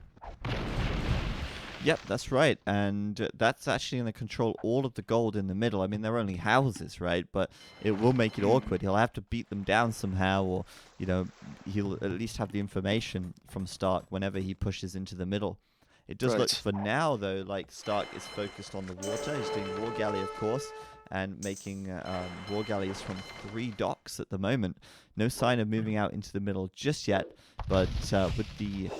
Yep, that's right. And that's actually going to control all of the gold in the middle. I mean, they're only houses, right? But it will make it awkward. He'll have to beat them down somehow, or, he'll at least have the information from st4rk whenever he pushes into the middle. It does look, for now, though, like st4rk is focused on the water. He's doing war galley, of course, and making war galleys from 3 docks at the moment. No sign of moving out into the middle just yet, but with the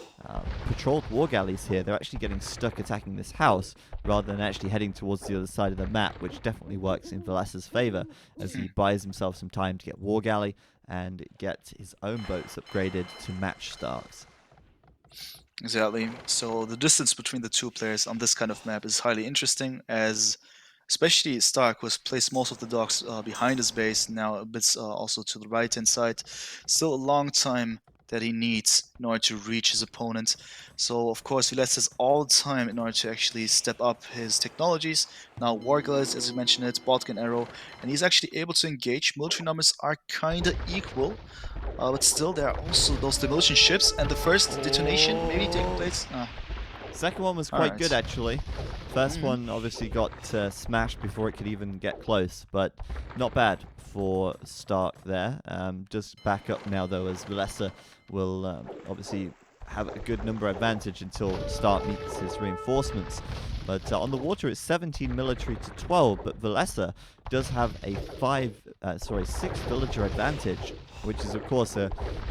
patrolled war galleys here, they're actually getting stuck attacking this house rather than actually heading towards the other side of the map, which definitely works in Vilese's favor as he buys himself some time to get war galley and get his own boats upgraded to match st4rk's. Exactly. So the distance between the two players on this kind of map is highly interesting, as especially st4rk, who has placed most of the docks behind his base, now a bit also to the right-hand side. Still a long time that he needs in order to reach his opponent. So of course Villese has all the time in order to actually step up his technologies. Now Warglas, as you mentioned it, Boltgun Arrow, and he's actually able to engage. Military numbers are kinda equal. But still, there are also those demolition ships, and the first detonation maybe taking place. Second one was quite good, actually. First Mhm. one obviously got smashed before it could even get close, but not bad for st4rk there. Just back up now, though, as Villese will obviously have a good number advantage until st4rk meets his reinforcements. But on the water, it's 17 military to 12, but Villese does have a 6 villager advantage, which is, of course, a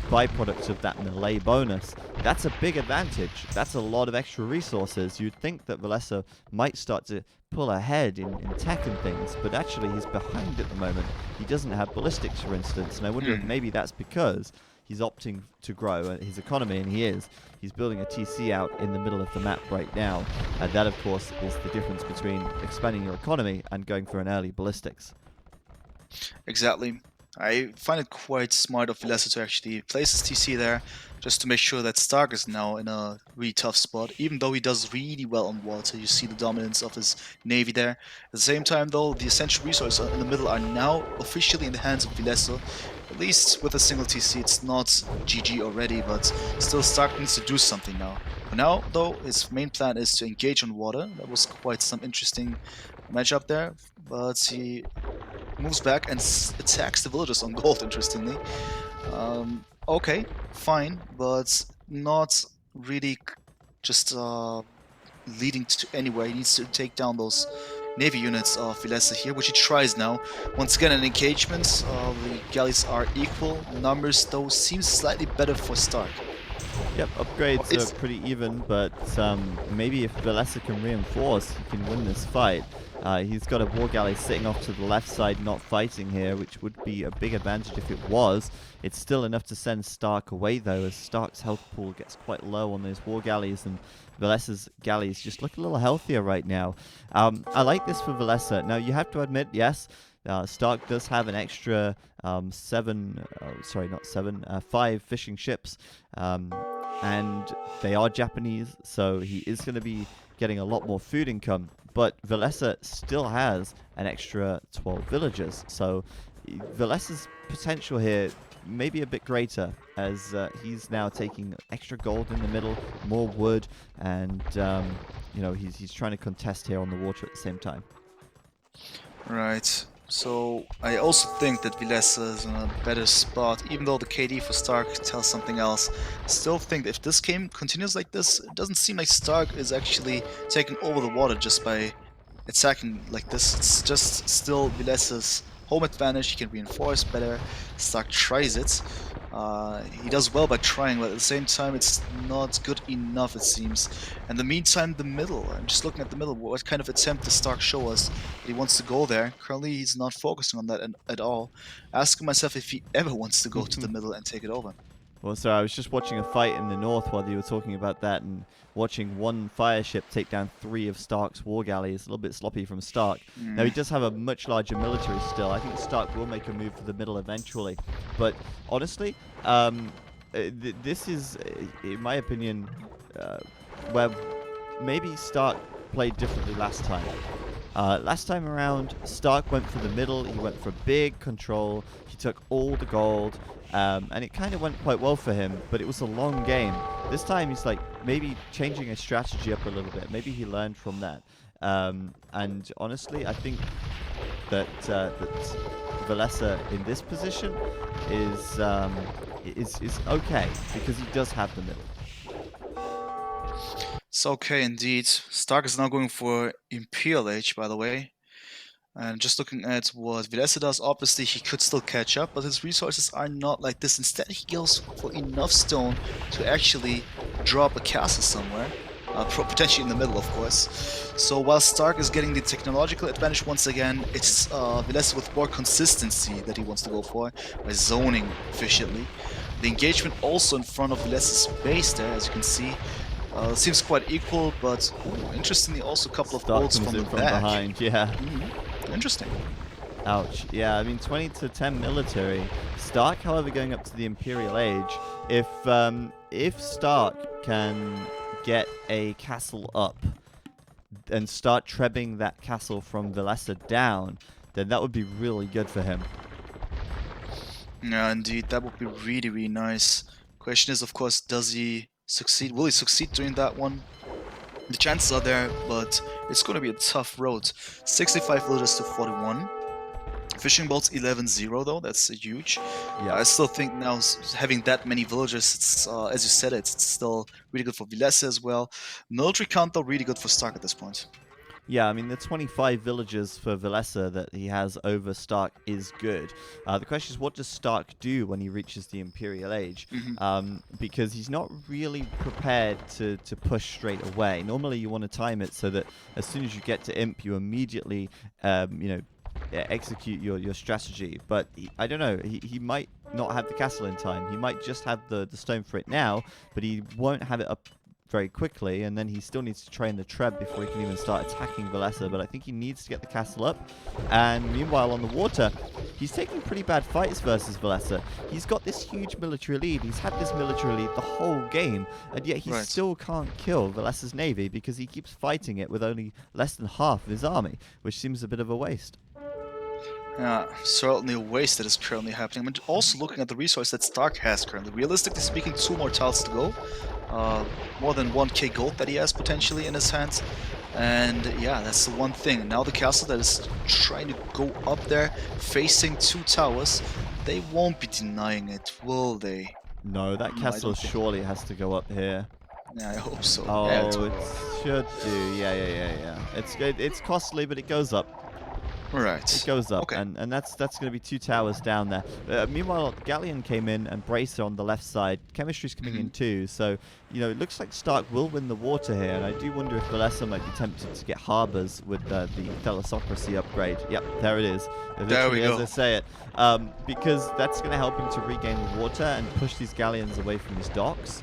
byproduct of that melee bonus. That's a big advantage. That's a lot of extra resources. You'd think that Villese might start to pull ahead in tech and things, but actually he's behind at the moment. He doesn't have ballistics, for instance, and I wonder if maybe that's because he's opting to grow his economy, and he is. He's building a TC out in the middle of the map right now, and that, of course, is the difference between expanding your economy and going for an early ballistics. Exactly. I find it quite smart of Villese to actually place his TC there, just to make sure that st4rk is now in a really tough spot, even though he does really well on water. You see the dominance of his navy there. At the same time, though, the essential resources in the middle are now officially in the hands of Villese. At least with a single TC, it's not GG already, but still st4rk needs to do something now. For now, though, his main plan is to engage on water. That was quite some interesting matchup there, but he moves back and attacks the villagers on gold, interestingly. Okay, fine, but not really just leading to anywhere. He needs to take down those Navy units of Villese here, which he tries now. Once again, in engagements, the galleys are equal. Numbers, though, seem slightly better for Stark. Yep, upgrades are pretty even, but maybe if Villese can reinforce, he can win this fight. He's got a war galley sitting off to the left side, not fighting here, which would be a big advantage if it was. It's still enough to send Stark away, though, as Stark's health pool gets quite low on those war galleys, and Villese's galleys just look a little healthier right now. I like this for Villese. Now, you have to admit, yes, Stark does have an extra 5 fishing ships, and they are Japanese, so he is going to be getting a lot more food income. But Villese still has an extra 12 villagers, so Villese's potential here may be a bit greater, as he's now taking extra gold in the middle, more wood, and he's trying to contest here on the water at the same time. Right. So I also think that Villese is in a better spot, even though the KD for Stark tells something else. Still think that if this game continues like this, it doesn't seem like Stark is actually taking over the water just by attacking like this. It's just still Villese's home advantage. He can reinforce better. Stark tries it. He does well by trying, but at the same time it's not good enough, it seems. In the meantime, the middle. I'm just looking at the middle. What kind of attempt does Stark show us? He wants to go there. Currently, he's not focusing on that at all. Asking myself if he ever wants to go to the middle and take it over. Well, sorry, I was just watching a fight in the north while you were talking about that, and watching one fire ship take down 3 of Stark's war galleys. A little bit sloppy from Stark. Now, he does have a much larger military still. I think Stark will make a move to the middle eventually. But honestly, this is, in my opinion, where maybe Stark played differently last time. Last time around, Stark went for the middle. He went for big control. He took all the gold. And it kind of went quite well for him, but it was a long game. This time he's like maybe changing his strategy up a little bit. Maybe he learned from that. And honestly, I think that Villese in this position is okay, because he does have the middle. It's okay indeed. Stark is now going for Imperial Age, by the way. And just looking at what Villese does, obviously he could still catch up, but his resources are not like this. Instead, he goes for enough stone to actually drop a castle somewhere. Potentially in the middle, of course. So while Stark is getting the technological advantage once again, it's Villese with more consistency that he wants to go for by zoning efficiently. The engagement also in front of Villese's base there, as you can see. Seems quite equal, but interestingly also a couple of bolts from the back. Behind, yeah. Interesting. Ouch. Yeah, I mean 20 to 10 military. Stark, however, going up to the Imperial Age. If Stark can get a castle up and start trebbing that castle from Villese down, then that would be really good for him. Yeah, indeed, that would be really, really nice. Question is, of course, does he succeed? Will he succeed doing that one? The chances are there, but it's going to be a tough road. 65 villagers to 41. Fishing boats 11-0 though, that's huge. Yeah. I still think now having that many villagers, it's as you said, it's still really good for Villese as well. Military count though, really good for Stark at this point. Yeah, I mean, the 25 villagers for Villese that he has over Stark is good. The question is, what does Stark do when he reaches the Imperial Age? Because he's not really prepared to push straight away. Normally, you want to time it so that as soon as you get to Imp, you immediately, execute your strategy. But I don't know, he might not have the castle in time. He might just have the stone for it now, but he won't have it up very quickly, and then he still needs to train the Treb before he can even start attacking Villese. But I think he needs to get the castle up. And meanwhile, on the water, he's taking pretty bad fights versus Villese. He's got this huge military lead. He's had this military lead the whole game, and yet he still can't kill Villese's navy because he keeps fighting it with only less than half of his army, which seems a bit of a waste. Yeah, certainly a waste that is currently happening. I'm also looking at the resource that Stark has currently. Realistically speaking, 2 more tiles to go. More than 1k gold that he has potentially in his hands. And yeah, that's the one thing. Now the castle that is trying to go up there, facing 2 towers, they won't be denying it, will they? No, that castle surely has to go up here. Yeah, I hope so. Oh, Yeah, it's should do. Yeah. It's costly, but it goes up. It Right. goes up, Okay. and that's going to be 2 towers down there. Meanwhile, Galleon came in and Bracer on the left side. Chemistry's coming in too, so it looks like Stark will win the water here, and I do wonder if Villese might be tempted to get harbors with the Thalassocracy upgrade. Yep, there it is. There we Literally as go. I say it, because that's going to help him to regain the water and push these Galleons away from his docks.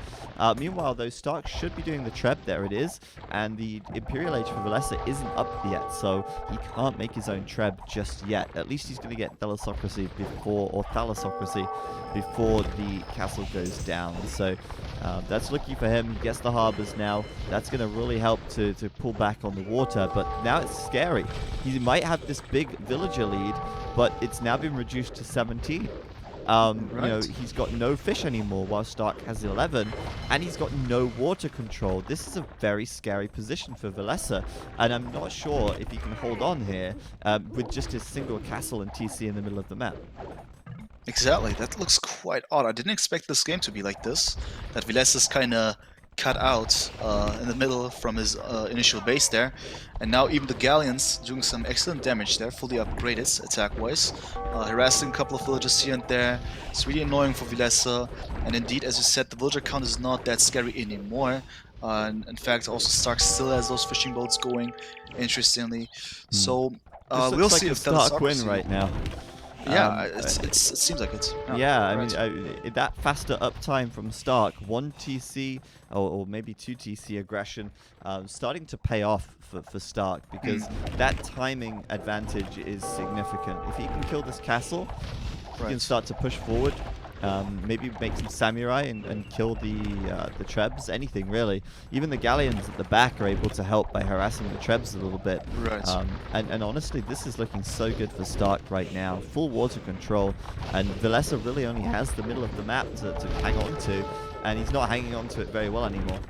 Meanwhile, though, Stark should be doing the Treb. There it is. And the Imperial Age for Villese isn't up yet, so he can't make his own Treb just yet. At least he's going to get Thalassocracy before the castle goes down. So that's lucky for him. He gets the harbors now. That's going to really help to pull back on the water. But now it's scary. He might have this big villager lead, but it's now been reduced to 17. He's got no fish anymore while Stark has 11, and he's got no water control. This is a very scary position for Villese, and I'm not sure if he can hold on here with just his single castle and TC in the middle of the map. Exactly. That looks quite odd. I didn't expect this game to be like this. That Villese is kind of cut out in the middle from his initial base there. And now even the Galleons doing some excellent damage there, fully upgraded attack-wise. Harassing a couple of villagers here and there. It's really annoying for Villese. And indeed, as you said, the villager count is not that scary anymore. And in fact, also Stark still has those fishing boats going, interestingly. So This we'll looks like see a if Stark win Thalassocracy... right now. Yeah, it seems like it. Yeah, I right. mean, that faster uptime from Stark, 1 TC or maybe 2 TC aggression, starting to pay off for Stark, because that timing advantage is significant. If he can kill this castle, he can start to push forward. Maybe make some samurai and kill the Trebs, anything really. Even the Galleons at the back are able to help by harassing the Trebs a little bit. Right. And honestly, this is looking so good for Stark right now. Full water control, and Villese really only has the middle of the map to hang on to, and he's not hanging on to it very well anymore.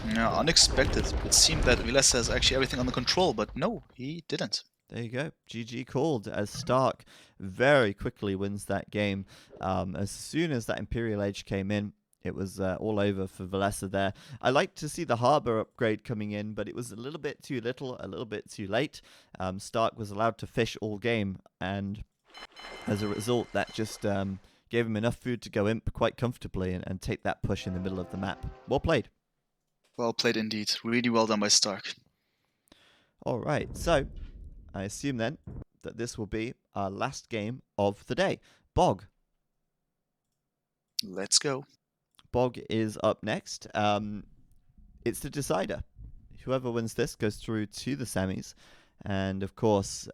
Yeah, unexpected. It seemed that Villese has actually everything under control, but no, he didn't. There you go. GG called, as Stark very quickly wins that game. As soon as that Imperial Age came in, it was all over for Villese there. I like to see the harbour upgrade coming in, but it was a little bit too little, a little bit too late. Stark was allowed to fish all game, and as a result, that just gave him enough food to go imp quite comfortably and take that push in the middle of the map. Well played. Well played indeed. Really well done by Stark. All right, so I assume then that this will be our last game of the day. Bog. Let's go. Bog is up next. It's the decider. Whoever wins this goes through to the semis. And of course,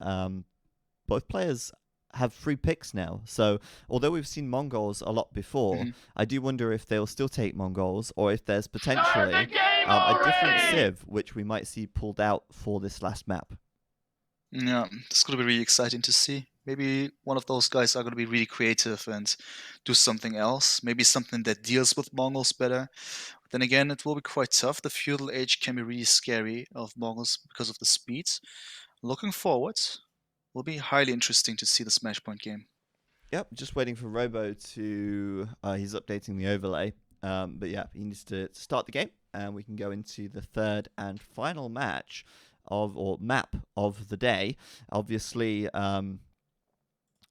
both players have free picks now. So although we've seen Mongols a lot before, I do wonder if they'll still take Mongols, or if there's potentially a different civ which we might see pulled out for this last map. Yeah, it's going to be really exciting to see. Maybe one of those guys are going to be really creative and do something else. Maybe something that deals with Mongols better. But then again, it will be quite tough. The feudal age can be really scary of Mongols because of the speed. Looking forward. Will be highly interesting to see the Smash Point game. Yep, just waiting for Robo to... he's updating the overlay. But yeah, he needs to start the game, and we can go into the third and final match map of the day. Obviously,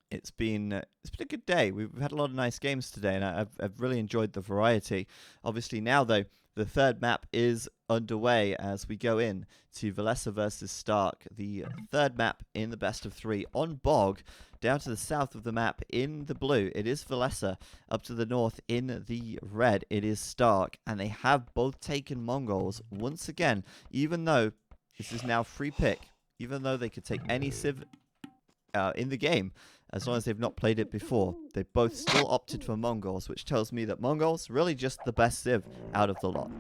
it's been a good day. We've had a lot of nice games today, and I've really enjoyed the variety. Obviously now, though, the third map is underway as we go in to Villese versus Stark, the third map in the best of 3 on Bog. Down to the south of the map in the blue, it is Villese. Up to the north in the red, it is Stark, and they have both taken Mongols once again, even though this is now free pick, even though they could take any civ in the game, as long as they've not played it before. They both still opted for Mongols, which tells me that Mongols really just the best civ out of the lot.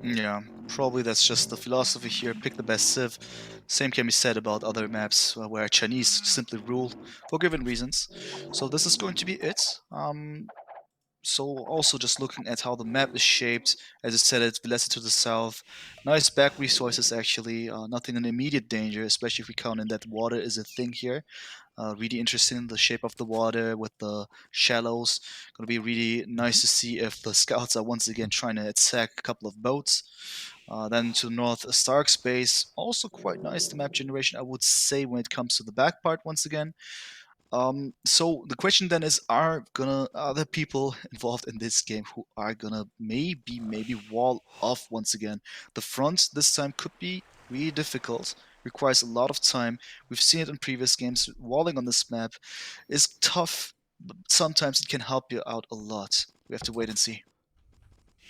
Yeah, probably that's just the philosophy here. Pick the best civ. Same can be said about other maps where Chinese simply rule for given reasons. So this is going to be it. So also just looking at how the map is shaped, as I said, it's Villese to the south. Nice back resources actually, nothing in immediate danger, especially if we count in that water is a thing here. Really interesting in the shape of the water with the shallows. Gonna be really nice to see if the scouts are once again trying to attack a couple of boats. Then to the north, Stark space. Also quite nice, the map generation, I would say, when it comes to the back part once again. So the question then is, are there people involved in this game who are gonna maybe wall off once again? The front this time could be really difficult, requires a lot of time. We've seen it in previous games. Walling on this map is tough, but sometimes it can help you out a lot. We have to wait and see.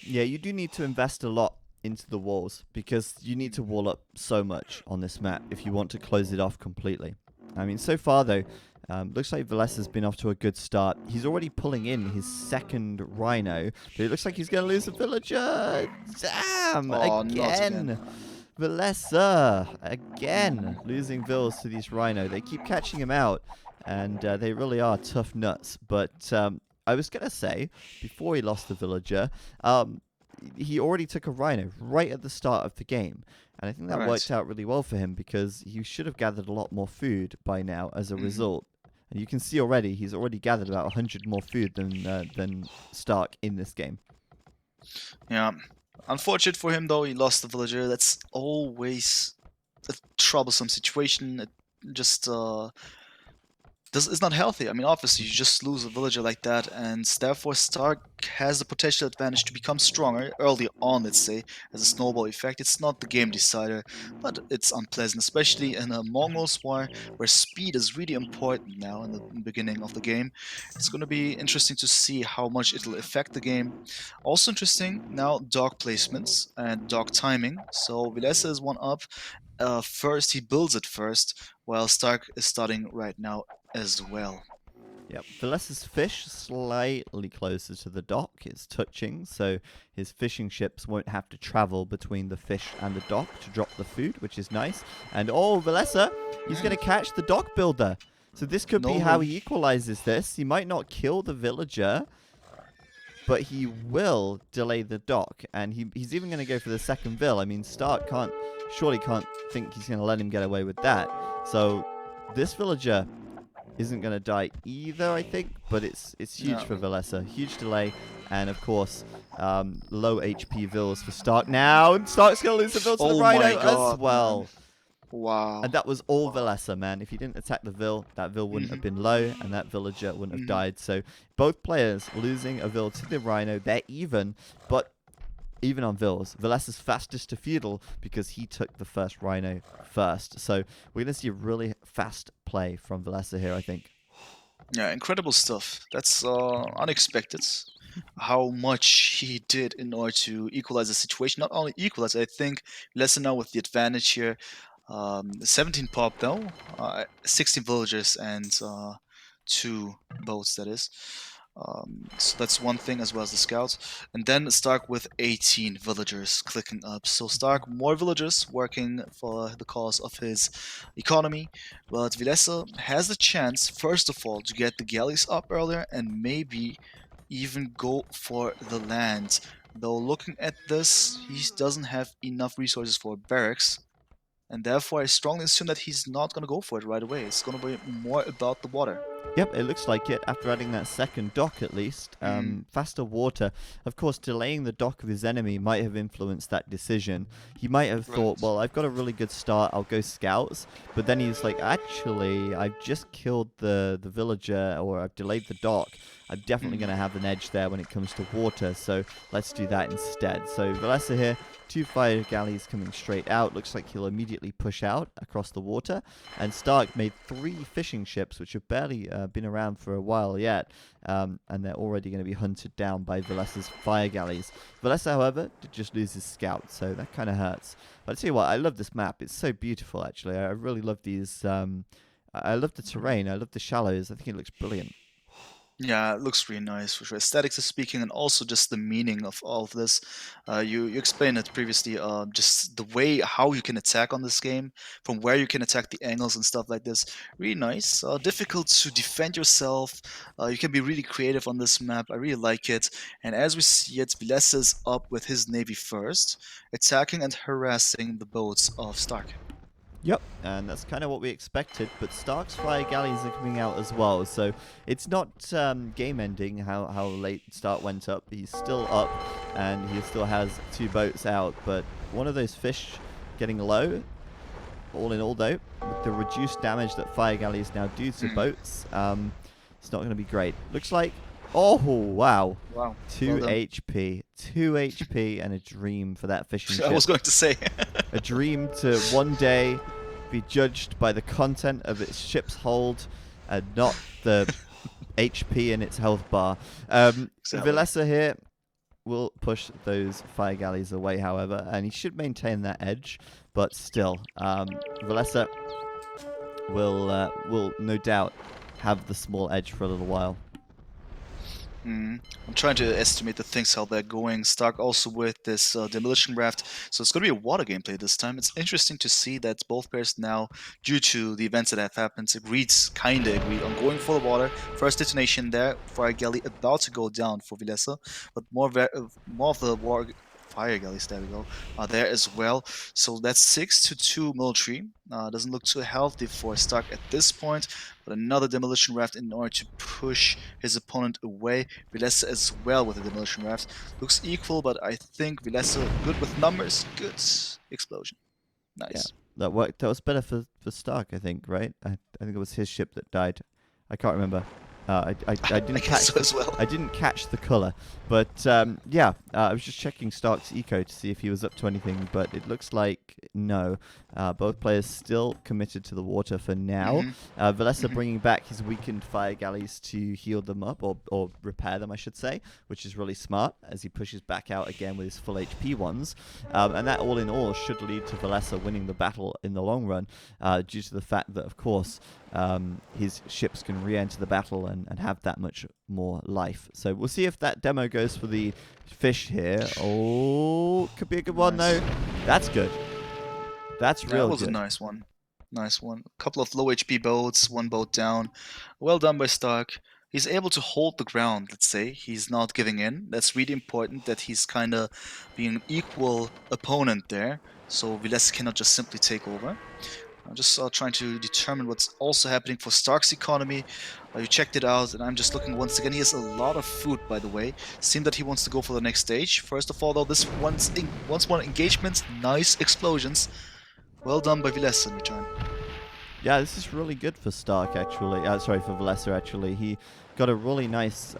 Yeah, you do need to invest a lot into the walls because you need to wall up so much on this map if you want to close it off completely. I mean, so far though, looks like Villese has been off to a good start. He's already pulling in his second rhino, but it looks like he's going to lose a villager. Damn! Oh, not again. Again! Villese! Again! Losing vills to these rhino. They keep catching him out, and they really are tough nuts. But I was going to say, before he lost the villager, he already took a rhino right at the start of the game. And I think that Right. worked out really well for him because he should have gathered a lot more food by now as a result. And you can see already, he's already gathered about 100 more food than Stark in this game. Yeah. Unfortunate for him, though, he lost the villager. That's always a troublesome situation. It just it's not healthy. I mean, obviously, you just lose a villager like that, and therefore Stark has the potential advantage to become stronger early on, let's say, as a snowball effect. It's not the game decider, but it's unpleasant, especially in a Mongols war where speed is really important now in the beginning of the game. It's going to be interesting to see how much it'll affect the game. Also interesting now, dog placements and dog timing. So Villese is one up. First, he builds it first, while Stark is starting right now as well. Yep, Villese's fish slightly closer to the dock. It's touching, so his fishing ships won't have to travel between the fish and the dock to drop the food, which is nice. And oh, Villese, he's going to catch the dock builder. So this could be how he equalizes this. He might not kill the villager, but he will delay the dock. And he's even going to go for the second vill. I mean, Stark surely can't think he's going to let him get away with that. So this villager isn't going to die either, I think, but it's huge for Villese. Huge delay, and of course, low HP vills for Stark now, and Stark's going to lose the vill to the rhino as well. Man. Wow. And that was all Villese, man. If he didn't attack the vill, that vill wouldn't have been low, and that villager wouldn't have died. So both players losing a vill to the rhino, they're even, but even on vills, Villese's fastest to feudal because he took the first rhino first. So we're going to see a really fast play from Villese here, I think. Yeah, incredible stuff. That's unexpected. How much he did in order to equalize the situation. Not only equalize, I think Villese now with the advantage here. 17 pop though, 16 villagers and 2 boats, that is. So that's one thing, as well as the scouts. And then Stark with 18 villagers clicking up. So Stark, more villagers working for the cause of his economy. But Villese has the chance, first of all, to get the galleys up earlier and maybe even go for the land. Though looking at this, he doesn't have enough resources for barracks. And therefore, I strongly assume that he's not going to go for it right away. It's going to be more about the water. Yep, it looks like it. After adding that second dock, at least. Faster water. Of course, delaying the dock of his enemy might have influenced that decision. He might have thought, well, I've got a really good start. I'll go scouts. But then he's like, actually, I've just killed the villager, or I've delayed the dock. I'm definitely going to have an edge there when it comes to water. So let's do that instead. So Villese here. 2 fire galleys coming straight out. Looks like he'll immediately push out across the water. And Stark made 3 fishing ships, which have barely been around for a while yet. And they're already going to be hunted down by Villese's fire galleys. Villese, however, did just lose his scout, so that kind of hurts. But I'll tell you what, I love this map. It's so beautiful, actually. I really love these. I love the terrain. I love the shallows. I think it looks brilliant. Yeah, it looks really nice for sure. Aesthetics is speaking, and also just the meaning of all of this. You explained it previously. Just the way how you can attack on this game, from where you can attack the angles and stuff like this. Really nice. Difficult to defend yourself. You can be really creative on this map. I really like it. And as we see it, Villese is up with his navy first, attacking and harassing the boats of Stark. Yep, and that's kind of what we expected, but Stark's fire galleys are coming out as well, so it's not game-ending how late Stark went up. He's still up, and he still has 2 boats out, but one of those fish getting low, all in all though, with the reduced damage that fire galleys now do to boats, it's not going to be great. Looks like, oh wow, Wow. 2 Well done. HP, 2 HP, and a dream for that fishing I ship. was going to say. A dream to one day be judged by the content of its ship's hold and not the HP in its health bar. Exactly. Villese here will push those fire galleys away, however, and he should maintain that edge, but still, Villese will no doubt have the small edge for a little while. I'm trying to estimate the things how they're going. Stark also with this demolition raft, so it's going to be a water gameplay this time. It's interesting to see that both pairs now, due to the events that have happened, kind of agreed on going for the water. First detonation there, fire galley about to go down for Villese, but more of the fire galleys, there we go, are there as well. So that's 6-2 military. Doesn't look too healthy for Stark at this point, but another demolition raft in order to push his opponent away. Villese as well with the demolition raft. Looks equal, but I think Villese good with numbers. Good explosion. Nice. That worked. That was better for Stark, I think, right? I think it was his ship that died. I can't remember. I didn't catch so as well. I didn't catch the color, but yeah, I was just checking Stark's eco to see if he was up to anything, but it looks like no. Both players still committed to the water for now. Villese bringing back his weakened fire galleys to heal them up, or repair them, I should say, which is really smart as he pushes back out again with his full HP ones. And that all in all should lead to Villese winning the battle in the long run, due to the fact that, of course, his ships can re-enter the battle and have that much more life. So we'll see if that demo goes for the fish here. Oh, could be a good one though. That's good. That's real That was good. a nice one. Nice one. A couple of low HP boats, one boat down. Well done by Stark. He's able to hold the ground, let's say. He's not giving in. That's really important that he's kind of being an equal opponent there. So Villese cannot just simply take over. I'm just trying to determine what's also happening for Stark's economy. You checked it out, and I'm just looking once again. He has a lot of food, by the way. Seems that he wants to go for the next stage. First of all, though, this once more engagements, nice explosions. Well done by Villese in return. Yeah, this is really good for Stark, actually. Sorry, for Villese, actually. He got a really nice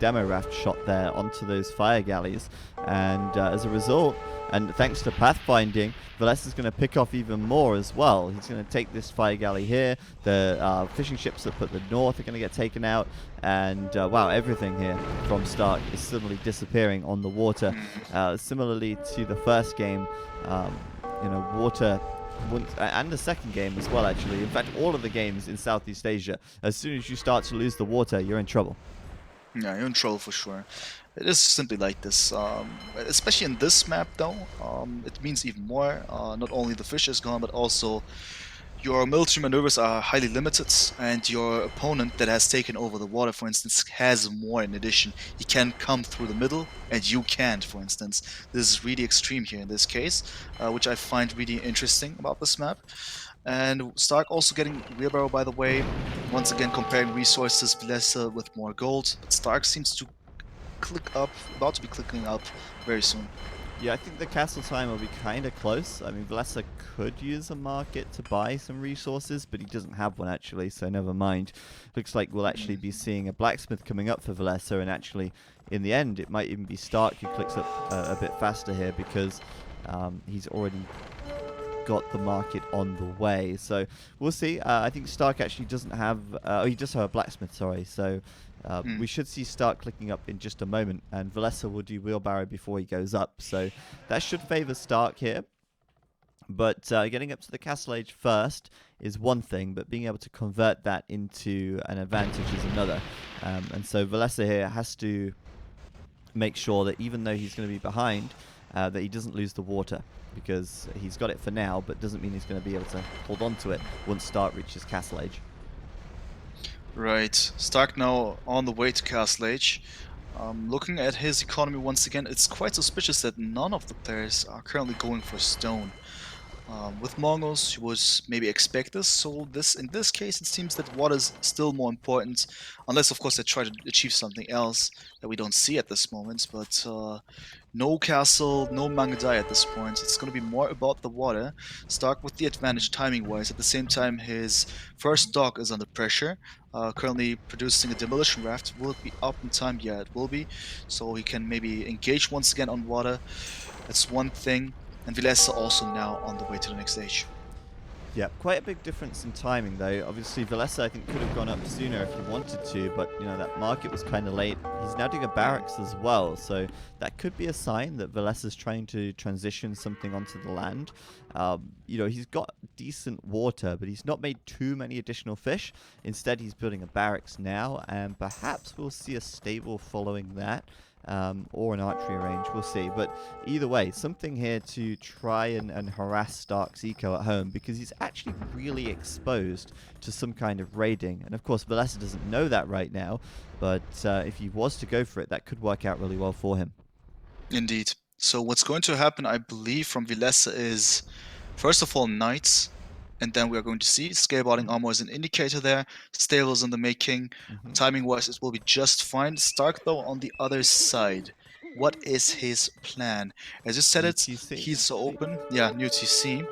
demo raft shot there onto those fire galleys. And as a result, and thanks to pathfinding, Villese is going to pick off even more as well. He's going to take this fire galley here. The fishing ships up at the north are going to get taken out. And wow, everything here from Stark is suddenly disappearing on the water. Similarly to the first game, water... and the second game as well, actually. In fact, all of the games in Southeast Asia, as soon as you start to lose the water, you're in trouble. Yeah, you're in trouble for sure. It is simply like this. Especially in this map, though, it means even more. Not only the fish is gone, but also your military maneuvers are highly limited, and your opponent that has taken over the water, for instance, has more in addition. He can come through the middle, and you can't, for instance. This is really extreme here in this case, which I find really interesting about this map. And Stark also getting wheelbarrow, by the way. Once again, comparing resources, Villese with more gold, but Stark seems to about to be clicking up very soon. Yeah, I think the castle time will be kind of close. I mean, Villese could use a market to buy some resources, but he doesn't have one, actually, so never mind. Looks like we'll actually be seeing a blacksmith coming up for Villese, and actually, in the end, it might even be Stark who clicks up a bit faster here, because he's already got the market on the way. So we'll see. I think Stark actually doesn't have... he does have a blacksmith, sorry, so... we should see Stark clicking up in just a moment, and Villese will do wheelbarrow before he goes up, so that should favor Stark here. But getting up to the castle age first is one thing, but being able to convert that into an advantage is another. And so Villese here has to make sure that even though he's going to be behind, that he doesn't lose the water, because he's got it for now, but doesn't mean he's going to be able to hold on to it once Stark reaches castle age. Right. Stark now on the way to Castle Age. Looking at his economy once again, it's quite suspicious that none of the players are currently going for stone. With Mongols, you would maybe expect this, so in this case, it seems that water is still more important, unless of course they try to achieve something else that we don't see at this moment. But no castle, no Mangadai at this point. It's going to be more about the water. Stark with the advantage timing-wise. At the same time, his first dock is under pressure. Currently producing a demolition raft. Will it be up in time? Yeah, it will be. So he can maybe engage once again on water. That's one thing. And Villese also now on the way to the next stage. Yeah, quite a big difference in timing, though. Obviously, Villese, I think, could have gone up sooner if he wanted to, but, you know, that market was kind of late. He's now doing a barracks as well, so that could be a sign that Villese is trying to transition something onto the land. You know, he's got decent water, but he's not made too many additional fish. Instead, he's building a barracks now, and perhaps we'll see a stable following that. Or an archery range, we'll see. But either way, something here to try and harass Stark's eco at home, because he's actually really exposed to some kind of raiding. And of course, Villese doesn't know that right now, but if he was to go for it, that could work out really well for him. Indeed. So what's going to happen, I believe, from Villese is, first of all, knights. And then we are going to see skateboarding armor as an indicator there. Stables in the making. Timing-wise, it will be just fine. Stark, though, on the other side. What is his plan? As you said, New it's TC. he's so open. Yeah, new TC.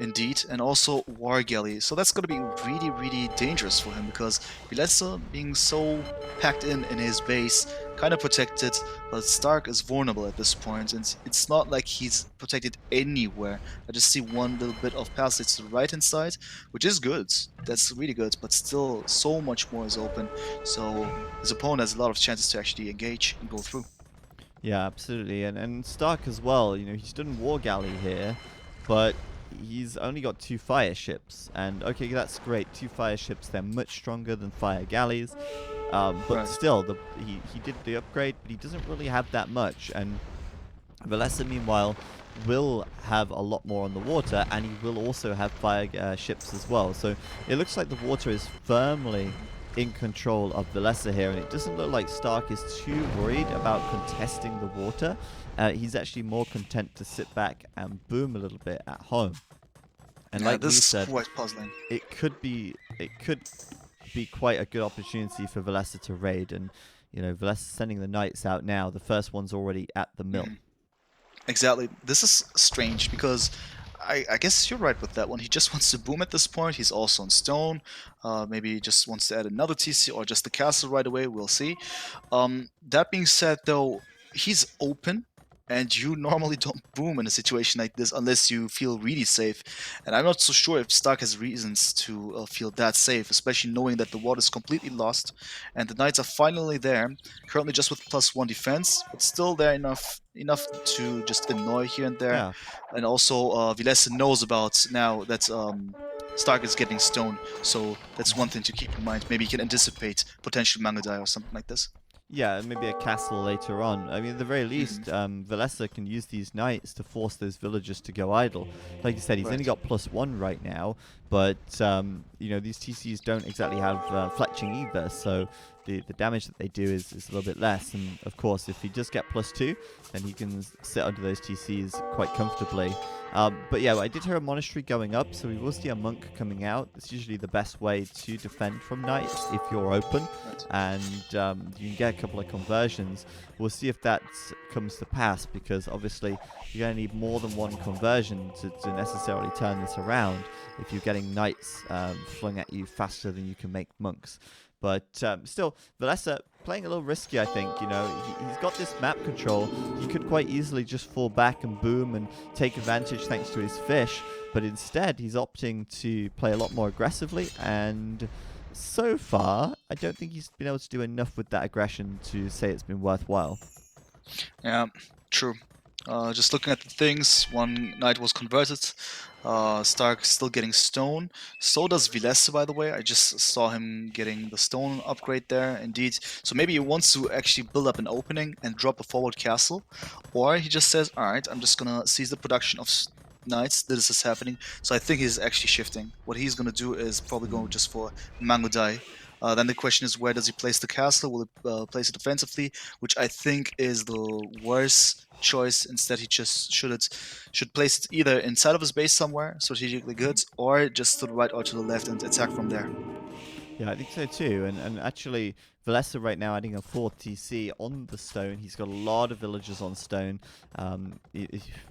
Indeed, and also War Galley. So that's going to be really, really dangerous for him, because Villese being so packed in his base, kind of protected, but Stark is vulnerable at this point, and it's not like he's protected anywhere. I just see one little bit of passage to the right-hand side, which is good. That's really good, but still so much more is open, so his opponent has a lot of chances to actually engage and go through. Yeah, absolutely. And Stark as well, you know, he's done War Galley here, but he's only got 2 fire ships. And okay, that's great. 2 fire ships, they're much stronger than fire galleys. But Right. still, he did the upgrade, but he doesn't really have that much. And Villese, meanwhile, will have a lot more on the water, and he will also have fire ships as well. So it looks like the water is firmly in control of Villese here, and it doesn't look like Stark is too worried about contesting the water. He's actually more content to sit back and boom a little bit at home. And Yeah, like we this is said, quite puzzling. it could be quite a good opportunity for Villese to raid, and you know, Villese sending the knights out now. The first one's already at the mill. Exactly. This is strange because I guess you're right with that one. He just wants to boom at this point. He's also on stone. Maybe he just wants to add another TC or just the castle right away. We'll see. That being said, though, he's open. And you normally don't boom in a situation like this unless you feel really safe. And I'm not so sure if Stark has reasons to feel that safe, especially knowing that the water is completely lost and the Knights are finally there. Currently just with +1 defense, but still there enough to just annoy here and there. Yeah. And also, Villese knows about now that Stark is getting stoned, so that's one thing to keep in mind. Maybe he can anticipate potential Mangadai or something like this. Yeah, maybe a castle later on. I mean, at the very least, Villese can use these knights to force those villagers to go idle. Like you said, he's only got +1 right now, but you know, these TCs don't exactly have fletching either, so the damage that they do is a little bit less. And of course, if he does get +2, then he can sit under those TCs quite comfortably. But yeah, I did hear a monastery going up, so we will see a monk coming out. It's usually the best way to defend from knights if you're open, and you can get a couple of conversions. We'll see if that comes to pass, because obviously you're going to need more than one conversion to necessarily turn this around if you're getting knights flung at you faster than you can make monks. But still, Villese playing a little risky, I think. You know, he's got this map control. He could quite easily just fall back and boom and take advantage thanks to his fish. But instead, he's opting to play a lot more aggressively. And so far, I don't think he's been able to do enough with that aggression to say it's been worthwhile. Yeah, true. Just looking at the things, one knight was converted. Stark still getting stone. So does Villese, by the way. I just saw him getting the stone upgrade there, indeed. So maybe he wants to actually build up an opening and drop a forward castle. Or he just says, alright, I'm just gonna seize the production of knights. This is happening. So I think he's actually shifting. What he's gonna do is probably go just for Mangodai. Then the question is, where does he place the castle? Will he place it defensively? Which I think is the worst choice. Instead, he just should place it either inside of his base somewhere, strategically good, or just to the right or to the left and attack from there. Yeah, I think so too. And actually, Villese right now adding a 4 TC on the stone. He's got a lot of villagers on stone.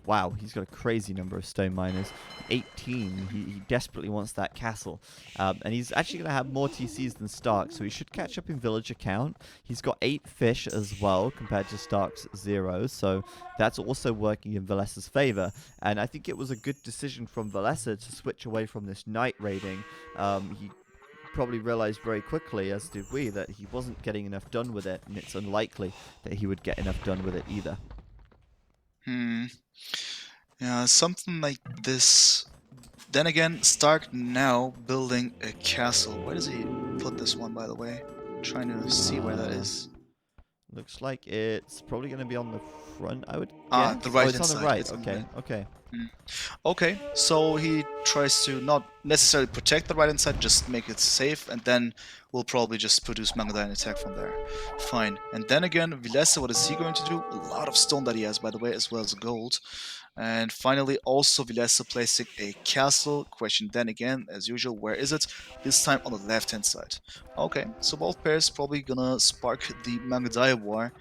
Wow, he's got a crazy number of stone miners. 18. He desperately wants that castle. And he's actually going to have more TCs than Stark, so he should catch up in villager count. He's got 8 fish as well compared to Stark's 0, so that's also working in Villese's favor. And I think it was a good decision from Villese to switch away from this knight raiding. He probably realized very quickly, as did we, that he wasn't getting enough done with it, and it's unlikely that he would get enough done with it either. Yeah, something like this. Then again, Stark now building a castle. Where does he put this one, by the way? I'm trying to see where that is. Looks like it's probably going to be on the front, I would Ah, guess. the right Oh, it's hand on the side. right. It's on the Okay, right. okay. Okay, so he tries to not necessarily protect the right hand side, just make it safe, and then we'll probably just produce Mangodai and attack from there. Fine. And then again, Villese, what is he going to do? A lot of stone that he has, by the way, as well as gold. And finally, also Villese placing a castle. Question then again, as usual, where is it? This time on the left-hand side. Okay, so both pairs probably gonna spark the Mangodai war.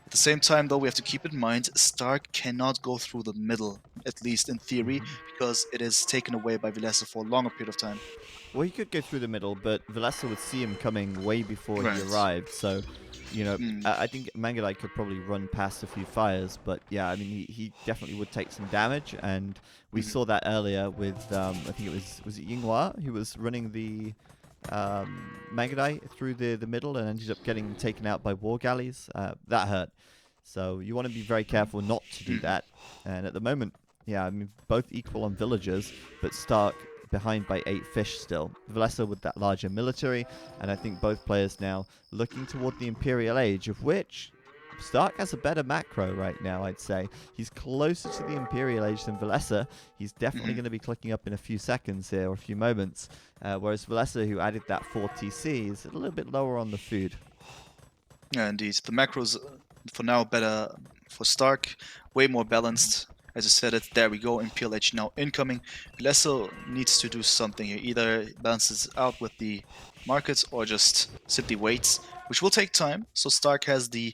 At the same time, though, we have to keep in mind Stark cannot go through the middle, at least in theory, because it is taken away by Villese for a longer period of time. Well, he could go through the middle, but Villese would see him coming way before he Right. arrived. So, I think Mangalai could probably run past a few fires, but yeah, I mean, he definitely would take some damage, and we saw that earlier with I think was it Yinghua who was running the Mangalai through the middle and ended up getting taken out by war galleys. That hurt. So you want to be very careful not to do that. And at the moment, yeah, I mean, both equal on villagers, but Stark behind by 8 fish still. Villese with that larger military, and I think both players now looking toward the Imperial Age, of which Stark has a better macro right now, I'd say. He's closer to the Imperial Age than Villese. He's definitely going to be clicking up in a few seconds here, or a few moments, whereas Villese, who added that 4 TC, is a little bit lower on the food. Yeah, indeed. The macros for now better for Stark, way more balanced. As I said it, there we go, Imperial Age now incoming. Villese needs to do something here. Either balances out with the markets or just simply waits, which will take time. So Stark has the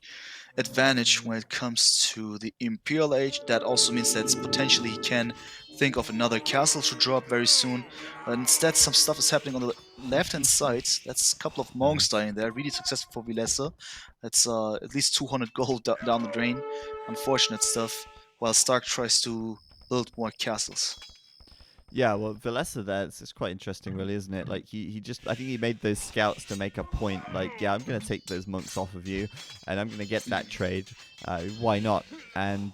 advantage when it comes to the Imperial Age. That also means that potentially he can think of another castle to drop very soon. But instead, some stuff is happening on the left-hand side. That's a couple of monks dying there. Really successful for Villese. That's at least 200 gold down the drain. Unfortunate stuff. While Stark tries to build more castles. Yeah, well, Villese there, it's quite interesting, really, isn't it? Like, he just, I think he made those scouts to make a point, like, yeah, I'm going to take those monks off of you, and I'm going to get that trade. Why not? And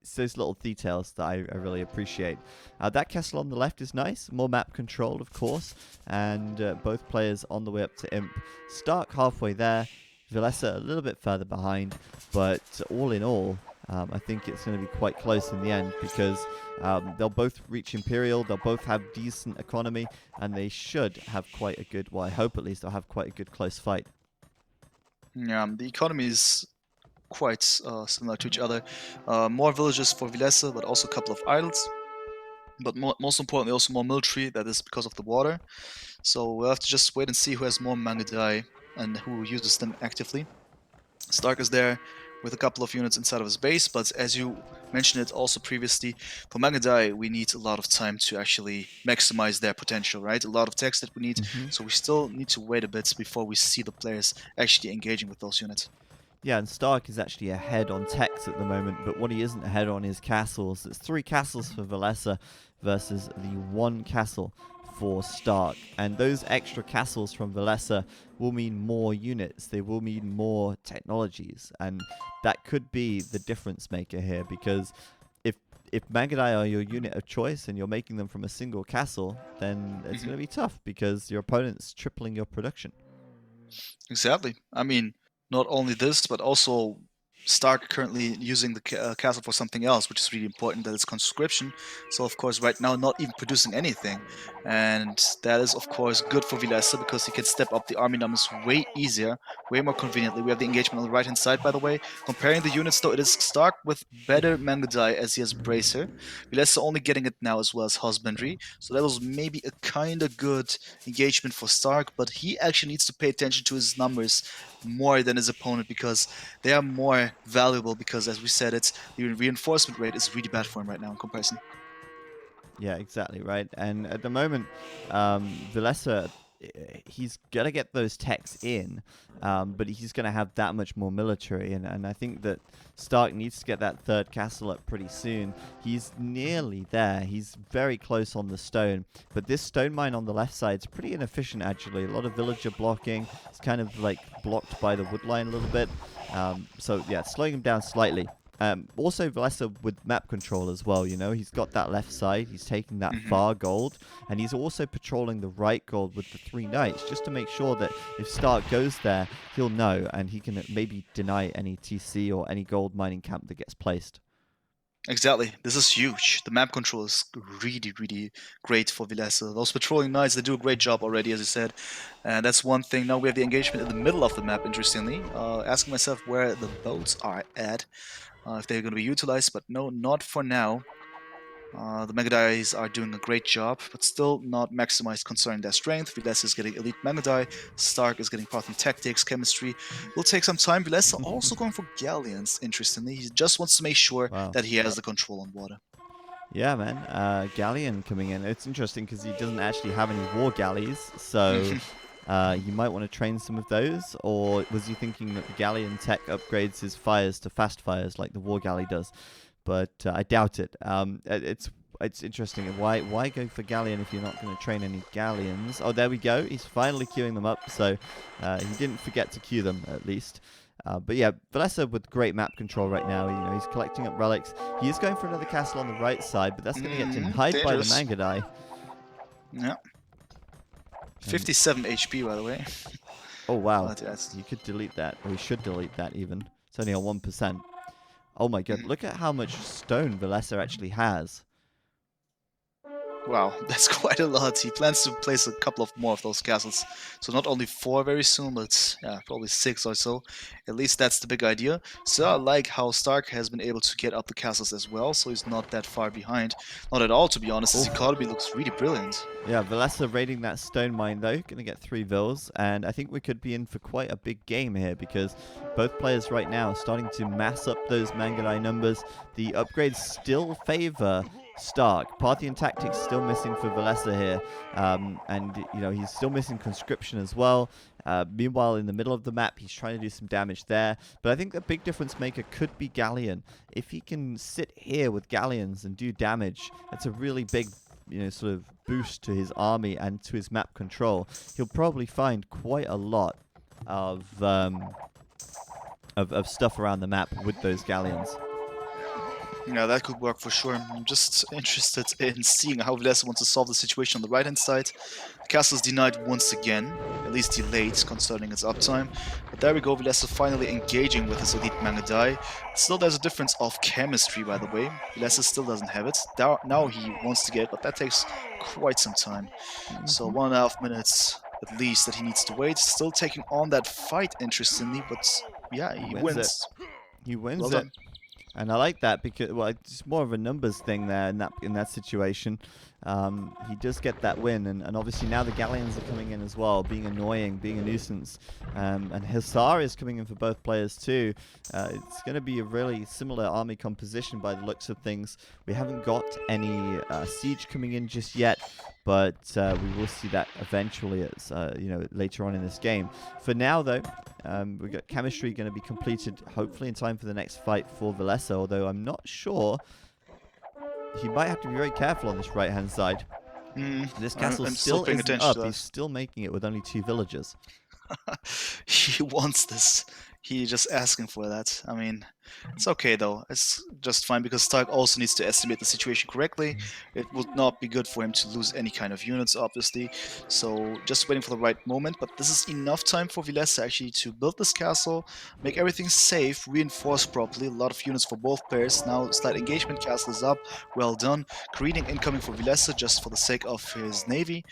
it's those little details that I really appreciate. That castle on the left is nice, more map control, of course, and both players on the way up to Imp. Stark halfway there, Villese a little bit further behind, but all in all, I think it's going to be quite close in the end because they'll both reach Imperial, they'll both have decent economy, and they should have quite a good, well, I hope at least they'll have quite a good close fight. Yeah, the economy is quite similar to each other. More villages for Villese, but also a couple of idols. But most importantly, also more military. That is because of the water. So we'll have to just wait and see who has more Mangadai and who uses them actively. Stark is there with a couple of units inside of his base, but as you mentioned it also previously, for Mangadai we need a lot of time to actually maximize their potential, right? A lot of text that we need, so we still need to wait a bit before we see the players actually engaging with those units. Yeah, and Stark is actually ahead on techs at the moment, but what he isn't ahead on is castles. It's 3 castles for Villese versus the 1 castle for Stark. And those extra castles from Villese will mean more units. They will mean more technologies. And that could be the difference maker here because if Magadai are your unit of choice and you're making them from a single castle, then it's going to be tough because your opponent's tripling your production. Exactly. I mean, not only this, but also Stark currently using the castle for something else, which is really important, that is conscription. So, of course, right now, not even producing anything. And that is, of course, good for Villese because he can step up the army numbers way easier, way more conveniently. We have the engagement on the right-hand side, by the way. Comparing the units, though, it is Stark with better Mangadai as he has Bracer. Villese only getting it now as well as Husbandry. So that was maybe a kind of good engagement for Stark, but he actually needs to pay attention to his numbers more than his opponent because they are more valuable because, as we said, it's the reinforcement rate is really bad for him right now in comparison. Yeah, exactly, right. And at the moment, Villese, he's going to get those techs in, but he's going to have that much more military. And I think that Stark needs to get that third castle up pretty soon. He's nearly there. He's very close on the stone. But this stone mine on the left side is pretty inefficient, actually. A lot of villager blocking. It's kind of like blocked by the wood line a little bit. So, yeah, slowing him down slightly. Also, Villese with map control as well, you know, he's got that left side, he's taking that far gold, and he's also patrolling the right gold with the 3 knights, just to make sure that if Stark goes there, he'll know, and he can maybe deny any TC or any gold mining camp that gets placed. Exactly. This is huge. The map control is really, really great for Villese. Those patrolling knights, they do a great job already, as I said. And that's one thing. Now we have the engagement in the middle of the map, interestingly. Asking myself where the boats are at. If they're going to be utilized, but no, not for now. The Megadais are doing a great job, but still not maximized concerning their strength. Villese is getting elite Megadai, Stark is getting Parthen tactics, chemistry. Will take some time. Villese also going for galleons, interestingly. He just wants to make sure Wow. that he has the control on water. Yeah, man. Galleon coming in. It's interesting because he doesn't actually have any war galleys, so you might want to train some of those. Or was he thinking that the Galleon tech upgrades his fires to fast fires like the war galley does? But I doubt it. It's interesting. Why go for Galleon if you're not going to train any Galleons? Oh, there we go. He's finally queuing them up, so he didn't forget to queue them at least. But yeah, Villese with great map control right now. You know, he's collecting up relics. He is going for another castle on the right side, but that's going to get denied by the Mangadai. Yeah. 57 HP, by the way. Oh, wow. You could delete that, or you should delete that even. It's only on 1%. Oh my god, look at how much stone Villese actually has. Wow, that's quite a lot. He plans to place a couple of more of those castles. So not only 4 very soon, but yeah, probably 6 or so. At least that's the big idea. So I like how Stark has been able to get up the castles as well, so he's not that far behind. Not at all, to be honest. His economy looks really brilliant. Yeah, Villese raiding that stone mine though, going to get 3 vills, and I think we could be in for quite a big game here because both players right now are starting to mass up those Mangadai numbers. The upgrades still favor Stark. Parthian tactics still missing for Villese here, and you know he's still missing conscription as well. Meanwhile, in the middle of the map, he's trying to do some damage there. But I think the big difference maker could be Galleon. If he can sit here with Galleons and do damage, that's a really big, you know, sort of boost to his army and to his map control. He'll probably find quite a lot of stuff around the map with those Galleons. Yeah, that could work for sure. I'm just interested in seeing how Villese wants to solve the situation on the right-hand side. The castle is denied once again, at least delayed concerning its uptime. But there we go, Villese finally engaging with his elite Mangadai. Still there's a difference of chemistry, by the way. Villese still doesn't have it. Now he wants to get it, but that takes quite some time. So 1.5 minutes at least that he needs to wait. Still taking on that fight, interestingly, but yeah, he wins. He wins Well it. done. And I like that because, well, it's more of a numbers thing there in that situation. He does get that win, and obviously now the Galleons are coming in as well, being annoying, being a nuisance. And Hussar is coming in for both players too. It's going to be a really similar army composition by the looks of things. We haven't got any siege coming in just yet, but we will see that eventually, as you know, later on in this game. For now, though, we've got chemistry going to be completed hopefully in time for the next fight for Villese, although I'm not sure. He might have to be very careful on this right-hand side. This castle still isn't up. He's still making it with only 2 villagers. He wants this. He's just asking for that. I mean, It's okay though. It's just fine because Stark also needs to estimate the situation correctly. It would not be good for him to lose any kind of units, obviously. So just waiting for the right moment. But this is enough time for Villese actually to build this castle, make everything safe, reinforce properly. A lot of units for both pairs. Now slight engagement castle is up. Well done. Greeting incoming for Villese just for the sake of his navy.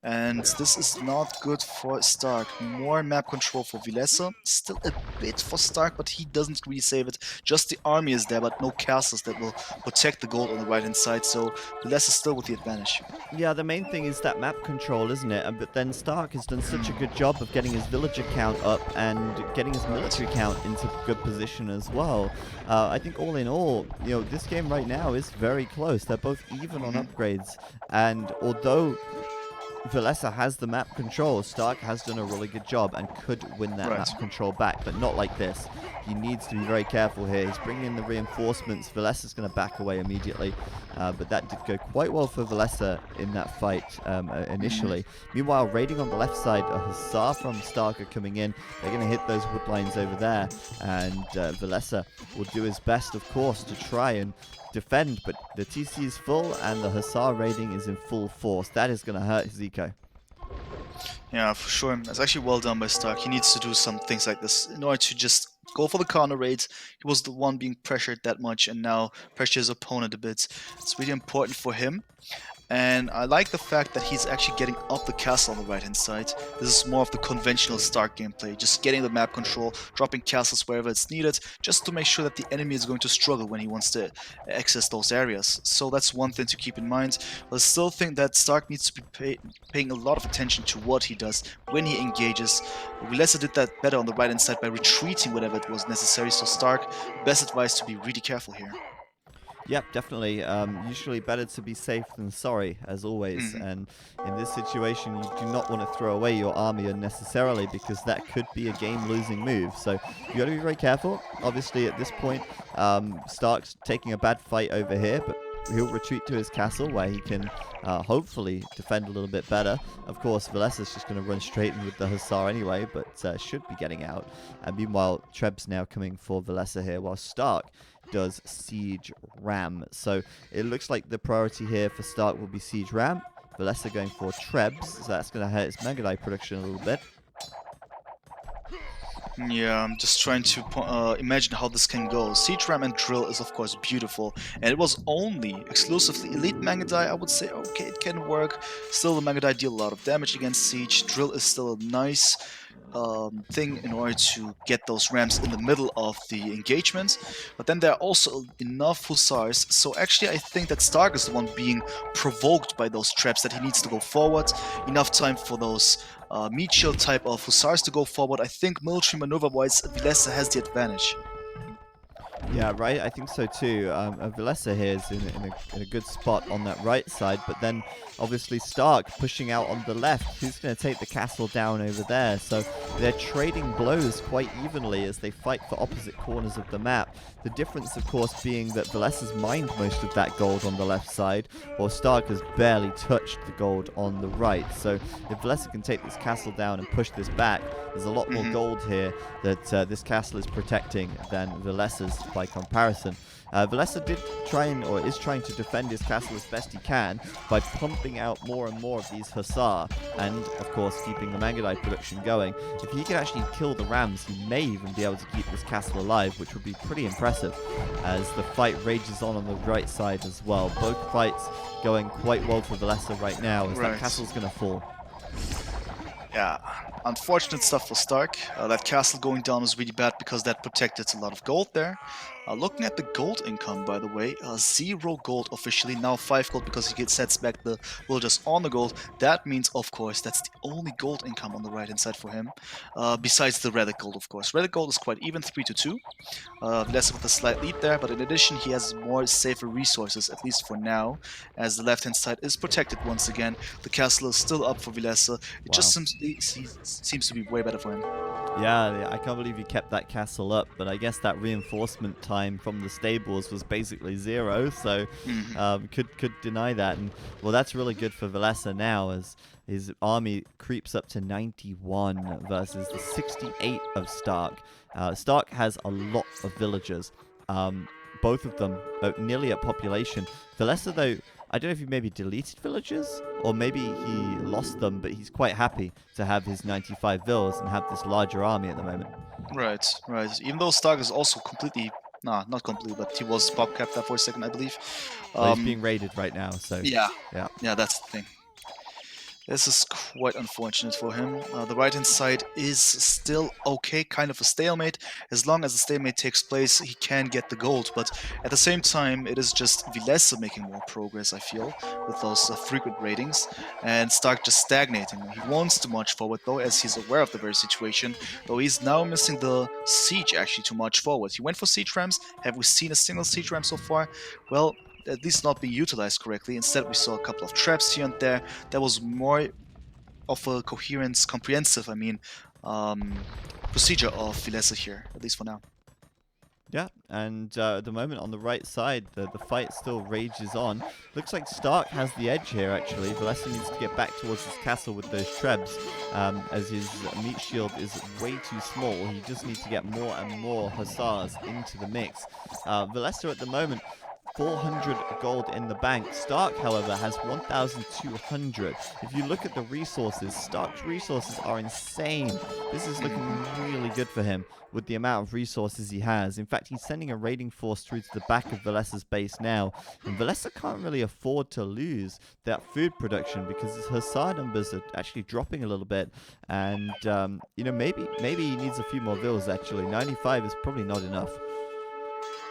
And this is not good for Stark. More map control for Villese. Still a bit for Stark, but he doesn't really save it. Just the army is there, but no castles that will protect the gold on the right hand side. So Villese is still with the advantage. Yeah, the main thing is that map control, isn't it? But then Stark has done such a good job of getting his villager count up and getting his military count into good position as well. I think all in all, this game right now is very close. They're both even on upgrades, and although Villese has the map control, Stark has done a really good job and could win that Right. map control back, but not like this. He needs to be very careful here. He's bringing in the reinforcements. Villese is going to back away immediately, but that did go quite well for Villese in that fight initially. Meanwhile, raiding on the left side, a Hussar from Stark are coming in. They're going to hit those wood lines over there, and Villese will do his best, of course, to try and defend, but the TC is full and the Hussar raiding is in full force. That is going to hurt his eco. Yeah, for sure. That's actually well done by Stark. He needs to do some things like this in order to just go for the counter raids. He was the one being pressured that much and now pressure his opponent a bit. It's really important for him. And I like the fact that he's actually getting up the castle on the right hand side. This is more of the conventional Stark gameplay, just getting the map control, dropping castles wherever it's needed, just to make sure that the enemy is going to struggle when he wants to access those areas. So that's one thing to keep in mind. But I still think that Stark needs to be paying a lot of attention to what he does when he engages. Villese did that better on the right hand side by retreating whenever it was necessary. So Stark, best advice to be really careful here. Yep, definitely. Usually better to be safe than sorry, as always. And in this situation, you do not want to throw away your army unnecessarily because that could be a game-losing move. So you got to be very careful. Obviously, at this point, Stark's taking a bad fight over here, but he'll retreat to his castle where he can hopefully defend a little bit better. Of course, Villese is just going to run straight in with the Hussar anyway, but should be getting out. And meanwhile, Treb's now coming for Villese here, while Stark does Siege Ram. So it looks like the priority here for Stark will be Siege Ram. Villese going for Trebs, so that's going to hurt his Megadite production a little bit. Yeah, I'm just trying to imagine how this can go. Siege Ram and Drill is of course beautiful, and it was only exclusively Elite Mangudai. I would say, okay, it can work. Still, the Mangudai deal a lot of damage against Siege. Drill is still a nice thing in order to get those rams in the middle of the engagement. But then there are also enough Hussars, so actually I think that Stark is the one being provoked by those traps, that he needs to go forward. Enough time for those meat shield type of Hussars to go forward. I think military maneuver-wise, Villese has the advantage. Yeah, right. I think so too. Villese here is in a good spot on that right side, but then obviously Stark pushing out on the left. Who's going to take the castle down over there? So they're trading blows quite evenly as they fight for opposite corners of the map. The difference, of course, being that Villese's mined most of that gold on the left side, while Stark has barely touched the gold on the right. So if Villese can take this castle down and push this back, there's a lot more gold here that this castle is protecting than Villese's by comparison. Villese did try or is trying to defend his castle as best he can by pumping out more and more of these Hussar and, of course, keeping the Mangudai production going. If he can actually kill the Rams, he may even be able to keep this castle alive, which would be pretty impressive as the fight rages on the right side as well. Both fights going quite well for Villese right now as that castle's going to fall. Yeah, unfortunate stuff for Stark. That castle going down was really bad because that protected a lot of gold there. Looking at the gold income, by the way, 0 gold officially, now 5 gold because he sets back the villagers on the gold. That means, of course, that's the only gold income on the right-hand side for him, besides the Relic gold, of course. Relic gold is quite even, 3-2. Villese with a slight lead there, but in addition, he has more safer resources, at least for now, as the left-hand side is protected once again. The castle is still up for Villese. It just seems to be way better for him. Yeah, I can't believe you kept that castle up, but I guess that reinforcement time from the stables was basically 0, so Mhm. could deny that. And well, that's really good for Villese now, as his army creeps up to 91 versus the 68 of Stark. Stark has a lot of villagers, both of them nearly at population. Villese, though, I don't know if he maybe deleted villagers, or maybe he lost them, but he's quite happy to have his 95 vills and have this larger army at the moment. Right, right. Even though Stark is also completely, nah, not completely, but he was pop capped that for a second, I believe. Well, he's Um, being raided right now, so yeah, yeah. yeah, that's the thing. This is quite unfortunate for him. The right-hand side is still okay, kind of a stalemate. As long as the stalemate takes place, he can get the gold. But at the same time, it is just Villese making more progress, I feel, with those frequent ratings, and Stark just stagnating. He wants to march forward, though, as he's aware of the very situation, though he's now missing the siege, actually, to march forward. He went for siege rams. Have we seen a single siege ram so far? Well, at least not being utilized correctly. Instead, we saw a couple of traps here and there. That was more of a coherence, comprehensive, procedure of Villese here, at least for now. Yeah, and at the moment on the right side, the fight still rages on. Looks like Stark has the edge here, actually. Villese needs to get back towards his castle with those trebs, as his meat shield is way too small. He just needs to get more and more hussars into the mix. Villese at the moment, 400 gold in the bank. Stark, however, has 1,200. If you look at the resources, Stark's resources are insane. This is looking really good for him with the amount of resources he has. In fact, he's sending a raiding force through to the back of Villese's base now. And Villese can't really afford to lose that food production because his hussar numbers are actually dropping a little bit. And, maybe he needs a few more vills, actually. 95 is probably not enough.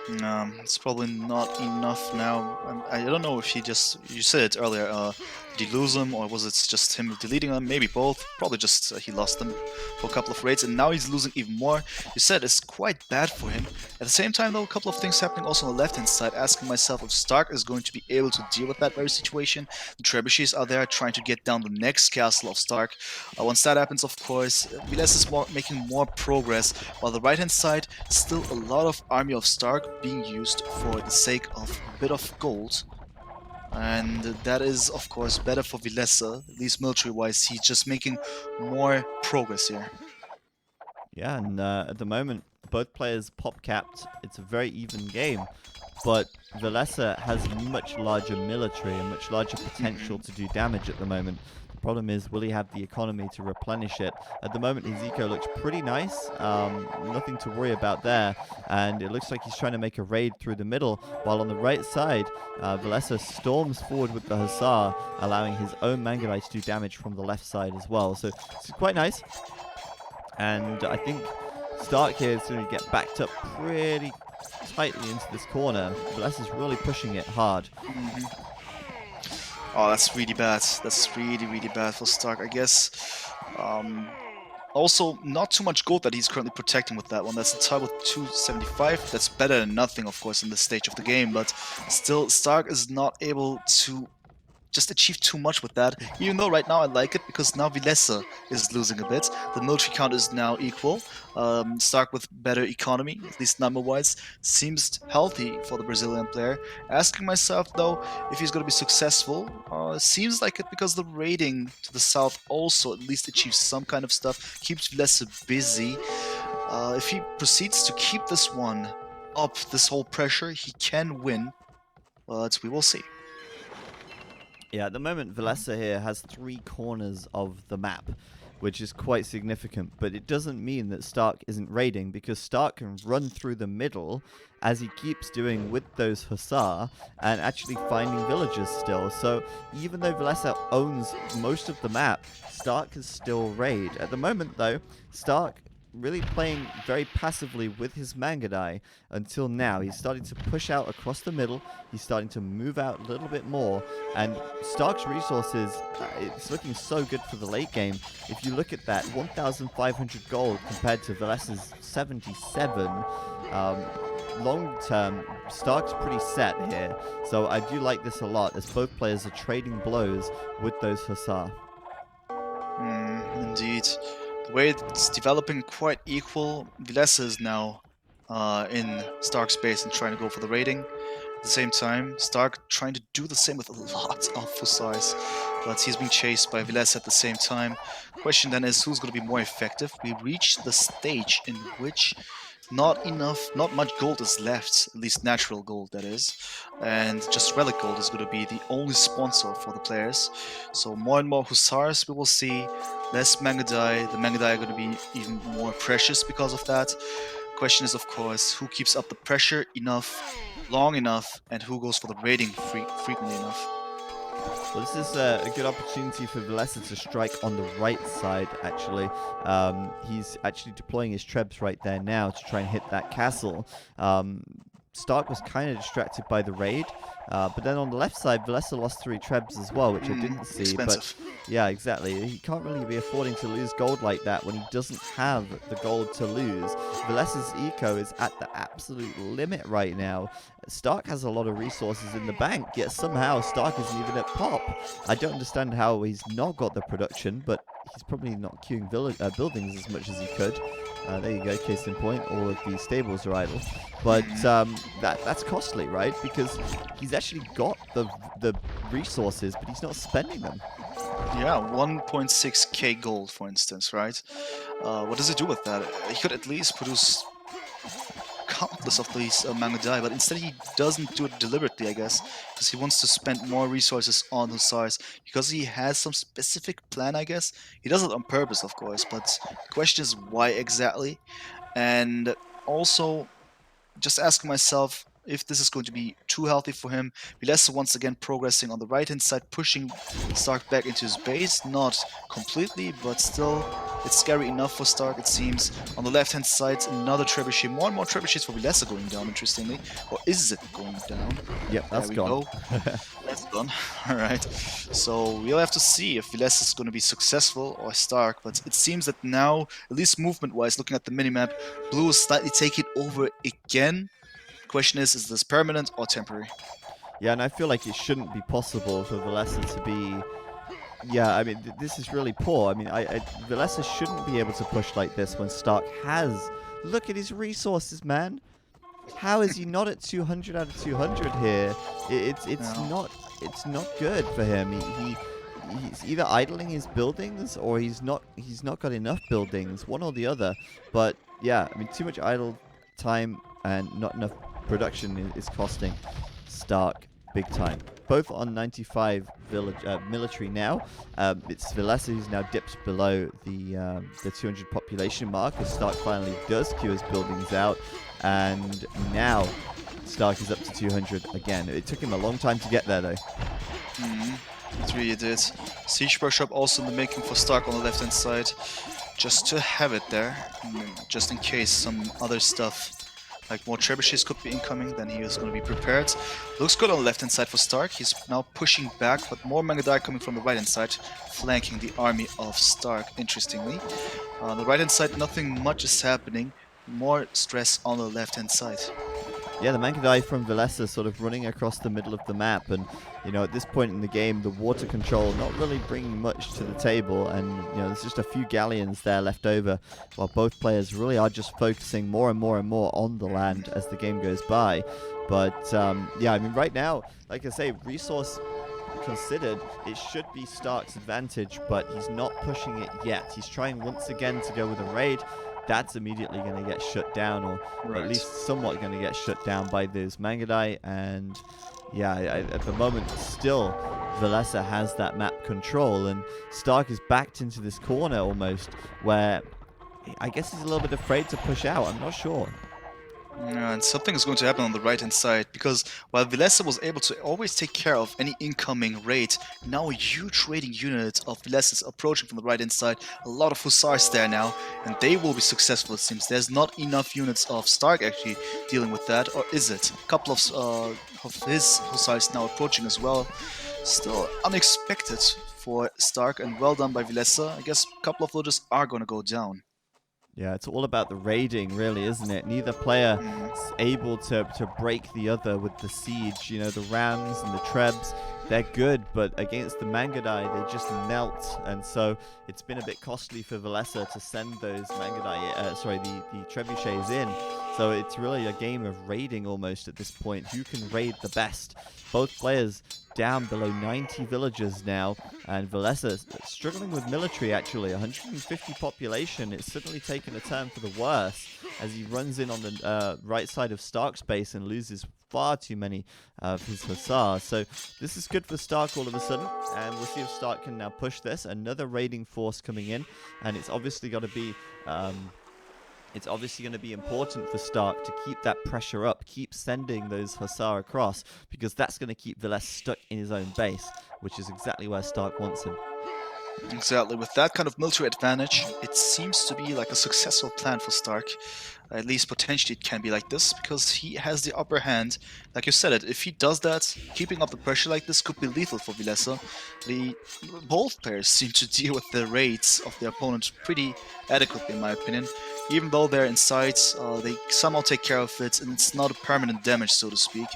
It's probably not enough now. I don't know if he just, you said it earlier, did he lose them or was it just him deleting them? Maybe both. Probably just he lost them for a couple of raids and now he's losing even more. You said it's quite bad for him. At the same time though, a couple of things happening also on the left hand side, asking myself if Stark is going to be able to deal with that very situation. The trebuchets are there trying to get down the next castle of Stark. Once that happens, of course, Villese is making more progress, while the right hand side, still a lot of army of Stark being used for the sake of a bit of gold. And that is, of course, better for Villese, at least military-wise. He's just making more progress here. Yeah, and at the moment, both players pop capped. It's a very even game, but Villese has much larger military and much larger potential to do damage at the moment. The problem is, will he have the economy to replenish it? At the moment, his eco looks pretty nice. Nothing to worry about there. And it looks like he's trying to make a raid through the middle, while on the right side, Villese storms forward with the Hussar, allowing his own Mangudai to do damage from the left side as well. So it's quite nice. And I think Stark here is going to get backed up pretty tightly into this corner. Villese is really pushing it hard. Oh, that's really bad. That's really, really bad for Stark, I guess. Also, not too much gold that he's currently protecting with that one. That's a tie with 275. That's better than nothing, of course, in this stage of the game. But still, Stark is not able to just achieve too much with that, even though right now I like it because now Villese is losing a bit. The military count is now equal. Stark with better economy, at least number-wise, seems healthy for the Brazilian player. Asking myself though if he's going to be successful. Seems like it because the raiding to the south also at least achieves some kind of stuff, keeps Villese busy. If he proceeds to keep this one up, this whole pressure, he can win, but we will see. Yeah, at the moment, Villese here has 3 corners of the map, which is quite significant, but it doesn't mean that Stark isn't raiding, because Stark can run through the middle, as he keeps doing with those Hussar, and actually finding villagers still. So even though Villese owns most of the map, Stark can still raid. At the moment, though, Stark really playing very passively with his Mangudai until now. He's starting to push out across the middle. He's starting to move out a little bit more. And Stark's resources, it's looking so good for the late game. If you look at that, 1,500 gold compared to Villese's 77. Long term, Stark's pretty set here. So I do like this a lot, as both players are trading blows with those Hussar. Indeed. The way it's developing quite equal. Villese is now in Stark's base and trying to go for the raiding. At the same time, Stark trying to do the same with a lot of Hussars, but he's being chased by Villese at the same time. Question then is who's going to be more effective? We reach the stage in which not much gold is left, at least natural gold that is, and just relic gold is going to be the only sponsor for the players. So more and more Hussars we will see, less Mangadai. The Mangadai are going to be even more precious because of that. Question is, of course, who keeps up the pressure long enough, and who goes for the raiding frequently enough. Well, this is a good opportunity for Villese to strike on the right side, actually. He's actually deploying his trebs right there now to try and hit that castle. Stark was kind of distracted by the raid, but then on the left side, Villese lost 3 trebs as well, which I didn't see. Expensive. But yeah, exactly. He can't really be affording to lose gold like that when he doesn't have the gold to lose. Villese's eco is at the absolute limit right now. Stark has a lot of resources in the bank, yet somehow Stark isn't even at pop. I don't understand how he's not got the production, but he's probably not queuing buildings as much as he could. There you go, case in point, all of the stables are idle. But that's costly, right? Because he's actually got the resources, but he's not spending them. Yeah, 1.6k gold, for instance, right? What does he do with that? He could at least produce countless of these Mangadai, but instead he doesn't do it deliberately, I guess, because he wants to spend more resources on the SARS, because he has some specific plan, I guess. He does it on purpose, of course, but the question is why exactly? And also, just asking myself if this is going to be too healthy for him. Villese once again progressing on the right-hand side, pushing Stark back into his base. Not completely, but still, it's scary enough for Stark, it seems. On the left-hand side, another trebuchet. More and more trebuchets for Villese going down, interestingly. Or is it going down? Yep, that's gone. That's gone. Alright. So we'll have to see if Villese is going to be successful or Stark, but it seems that now, at least movement-wise, looking at the minimap, Blue is slightly taking over again. Question is this permanent or temporary? Yeah, and I feel like it shouldn't be possible for Villese to be... Yeah, I mean, this is really poor. I mean, Villese shouldn't be able to push like this when Stark has... Look at his resources, man. How is he not at 200 out of 200 here? It's not good for him. He's either idling his buildings or he's not got enough buildings, one or the other. But yeah, I mean, too much idle time and not enough production is costing Stark big time. Both on 95 military now. It's Villese who's now dipped below the 200 population mark as Stark finally does queue his buildings out, and now Stark is up to 200 again. It took him a long time to get there though. It really did. Siege workshop also in the making for Stark on the left hand side, just to have it there, just in case some other stuff like more trebuchets could be incoming, then he is going to be prepared. Looks good on the left-hand side for Stark. He's now pushing back, but more Mangadai coming from the right-hand side, flanking the army of Stark, interestingly. On the right-hand side, nothing much is happening. More stress on the left-hand side. Yeah, the Mangadai from Villese sort of running across the middle of the map, and you know, at this point in the game, the water control not really bringing much to the table, and you know, there's just a few galleons there left over, while both players really are just focusing more and more and more on the land as the game goes by. But yeah, I mean, right now, like I say, resource considered, it should be Stark's advantage, but he's not pushing it yet. He's trying once again to go with a raid. That's immediately going to get shut down, or at least somewhat going to get shut down by those Mangadai. And yeah, at the moment, still, Villese has that map control, and Stark is backed into this corner almost, where I guess he's a little bit afraid to push out. I'm not sure. Yeah, and something is going to happen on the right-hand side, because while Villese was able to always take care of any incoming raid, now a huge raiding unit of Villese is approaching from the right-hand side. A lot of Hussars there now, and they will be successful, it seems. There's not enough units of Stark actually dealing with that, or is it? A couple of his Hussars now approaching as well. Still unexpected for Stark, and well done by Villese. I guess a couple of villagers are going to go down. Yeah, it's all about the raiding, really, isn't it? Neither player is able to break the other with the siege. You know, the rams and the trebs, they're good, but against the Mangudai, they just melt, and so it's been a bit costly for Villese to send those Mangudai, the trebuchets in. So it's really a game of raiding almost at this point. Who can raid the best? Both players down below 90 villagers now, and Villese struggling with military actually. 150 population. It's suddenly taken a turn for the worse as he runs in on the right side of st4rk's base and loses far too many of his hussars. So this is good for st4rk all of a sudden, and we'll see if st4rk can now push this. Another raiding force coming in, and it's obviously got to be important for st4rk to keep that pressure up, keep sending those hussar across, because that's going to keep Villese stuck in his own base, which is exactly where st4rk wants him. Exactly. With that kind of military advantage, it seems to be like a successful plan for st4rk. At least potentially it can be like this, because he has the upper hand. Like you said it, if he does that, keeping up the pressure like this could be lethal for Villese. Both players seem to deal with the raids of their opponent pretty adequately, in my opinion. Even though they're inside, they somehow take care of it, and it's not a permanent damage, so to speak.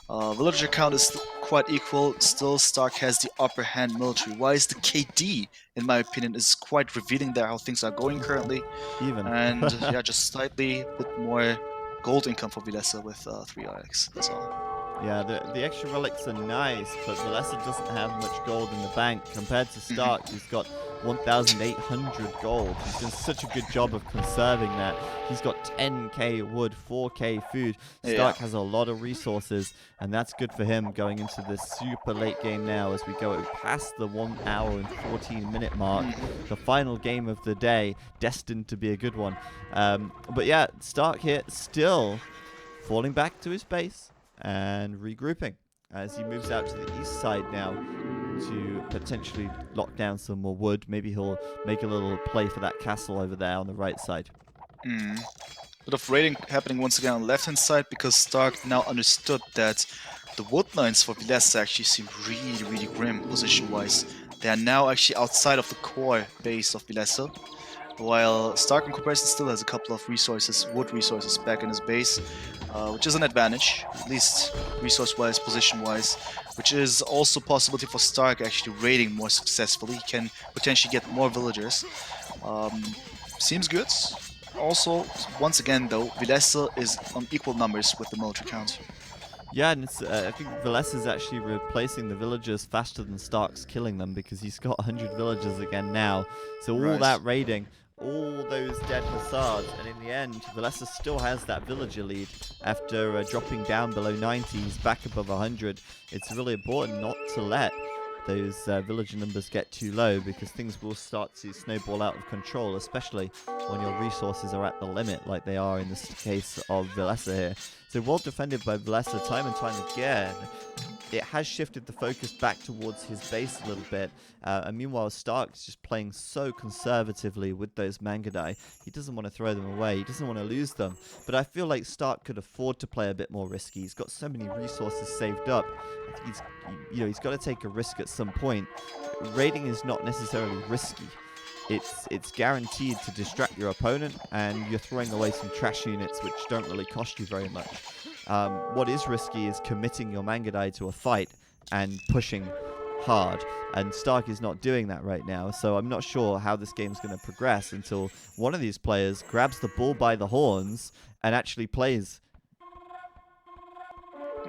Villager count is quite equal. Still, st4rk has the upper hand military-wise. The KD, in my opinion, is quite revealing there how things are going currently. Even. And yeah, just slightly bit more gold income for Villese with 3RX. That's all. Yeah, the extra relics are nice, but Villese doesn't have much gold in the bank compared to st4rk, who's got 1,800 gold. He's done such a good job of conserving that. He's got 10k wood, 4k food. st4rk has a lot of resources, and that's good for him going into this super late game now as we go past the 1 hour and 14 minute mark. The final game of the day, destined to be a good one. But yeah, st4rk here still falling back to his base and regrouping as he moves out to the east side now to potentially lock down some more wood. Maybe he'll make a little play for that castle over there on the right side. Bit of raiding happening once again on the left hand side, because st4rk now understood that the wood lines for Villese actually seem really grim position wise. They are now actually outside of the core base of Villese, while st4rk in comparison still has a couple of resources, wood resources back in his base, which is an advantage, at least resource-wise, position-wise, which is also a possibility for st4rk actually raiding more successfully. He can potentially get more villagers. Seems good. Also, once again though, Villese is on equal numbers with the military count. Yeah, and it's, I think Villese is actually replacing the villagers faster than st4rk's killing them, because he's got 100 villagers again now. So all that raiding, all those dead hussars, and in the end, Villese still has that villager lead after dropping down below 90. He's back above 100. It's really important not to let those villager numbers get too low, because things will start to snowball out of control, especially when your resources are at the limit, like they are in this case of Villese here. So well defended by Villese time and time again. It has shifted the focus back towards his base a little bit, and meanwhile st4rk is just playing so conservatively with those Mangudai. He doesn't want to throw them away, he doesn't want to lose them, but I feel like st4rk could afford to play a bit more risky. He's got so many resources saved up. He's got to take a risk at some point. Raiding is not necessarily risky. It's guaranteed to distract your opponent, and you're throwing away some trash units which don't really cost you very much. What is risky is committing your Mangudai to a fight and pushing hard, and st4rk is not doing that right now, so I'm not sure how this game's going to progress until one of these players grabs the bull by the horns and actually plays.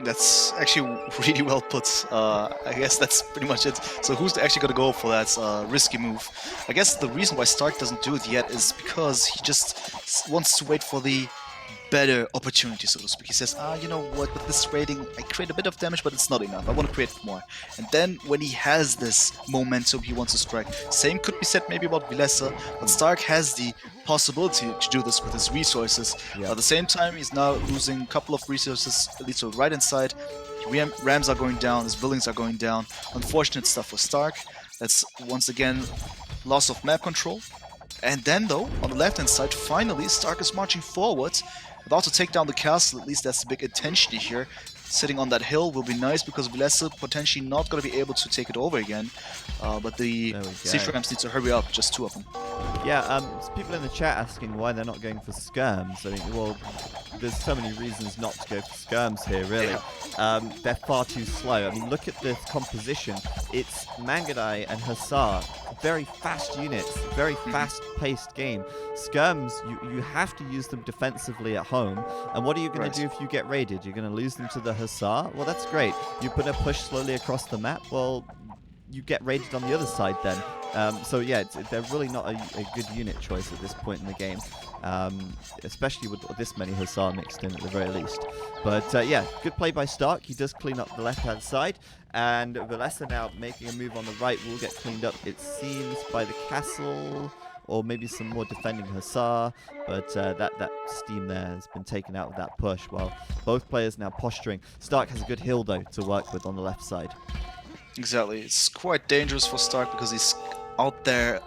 That's actually really well put. I guess that's pretty much it. So who's actually going to go for that risky move? I guess the reason why st4rk doesn't do it yet is because he just wants to wait for the better opportunity, so to speak. He says, you know what, with this raiding, I create a bit of damage, but it's not enough. I want to create more. And then when he has this momentum, he wants to strike. Same could be said maybe about Villese, but st4rk has the possibility to do this with his resources. At the same time, he's now losing a couple of resources, at least to the right hand side. Rams are going down, his buildings are going down. Unfortunate stuff for st4rk. That's once again loss of map control. And then though, on the left hand side, finally st4rk is marching forward, about to take down the castle. At least that's the big intention here. Sitting on that hill will be nice, because Villese potentially not going to be able to take it over again. But the siege rams need to hurry up, just two of them. Yeah, people in the chat asking why they're not going for skirms. I mean, well, there's so many reasons not to go for skirms here, really. Yeah. They're far too slow. I mean, look at the composition. It's Mangadai and Hussar. Very fast units, very fast-paced game. Skirms, you have to use them defensively at home. And what are you going to do if you get raided? You're going to lose them to the Hussar? Well, that's great. You're going to push slowly across the map? Well, you get raided on the other side then. So yeah, they're really not a good unit choice at this point in the game, especially with this many Hussar mixed in at the very least. But yeah, good play by Stark. He does clean up the left-hand side, and Villese now making a move on the right will get cleaned up, it seems, by the castle, or maybe some more defending Hussar, but that steam there has been taken out of that push, while both players now posturing. Stark has a good hill, though, to work with on the left side. Exactly. It's quite dangerous for Stark because he's out there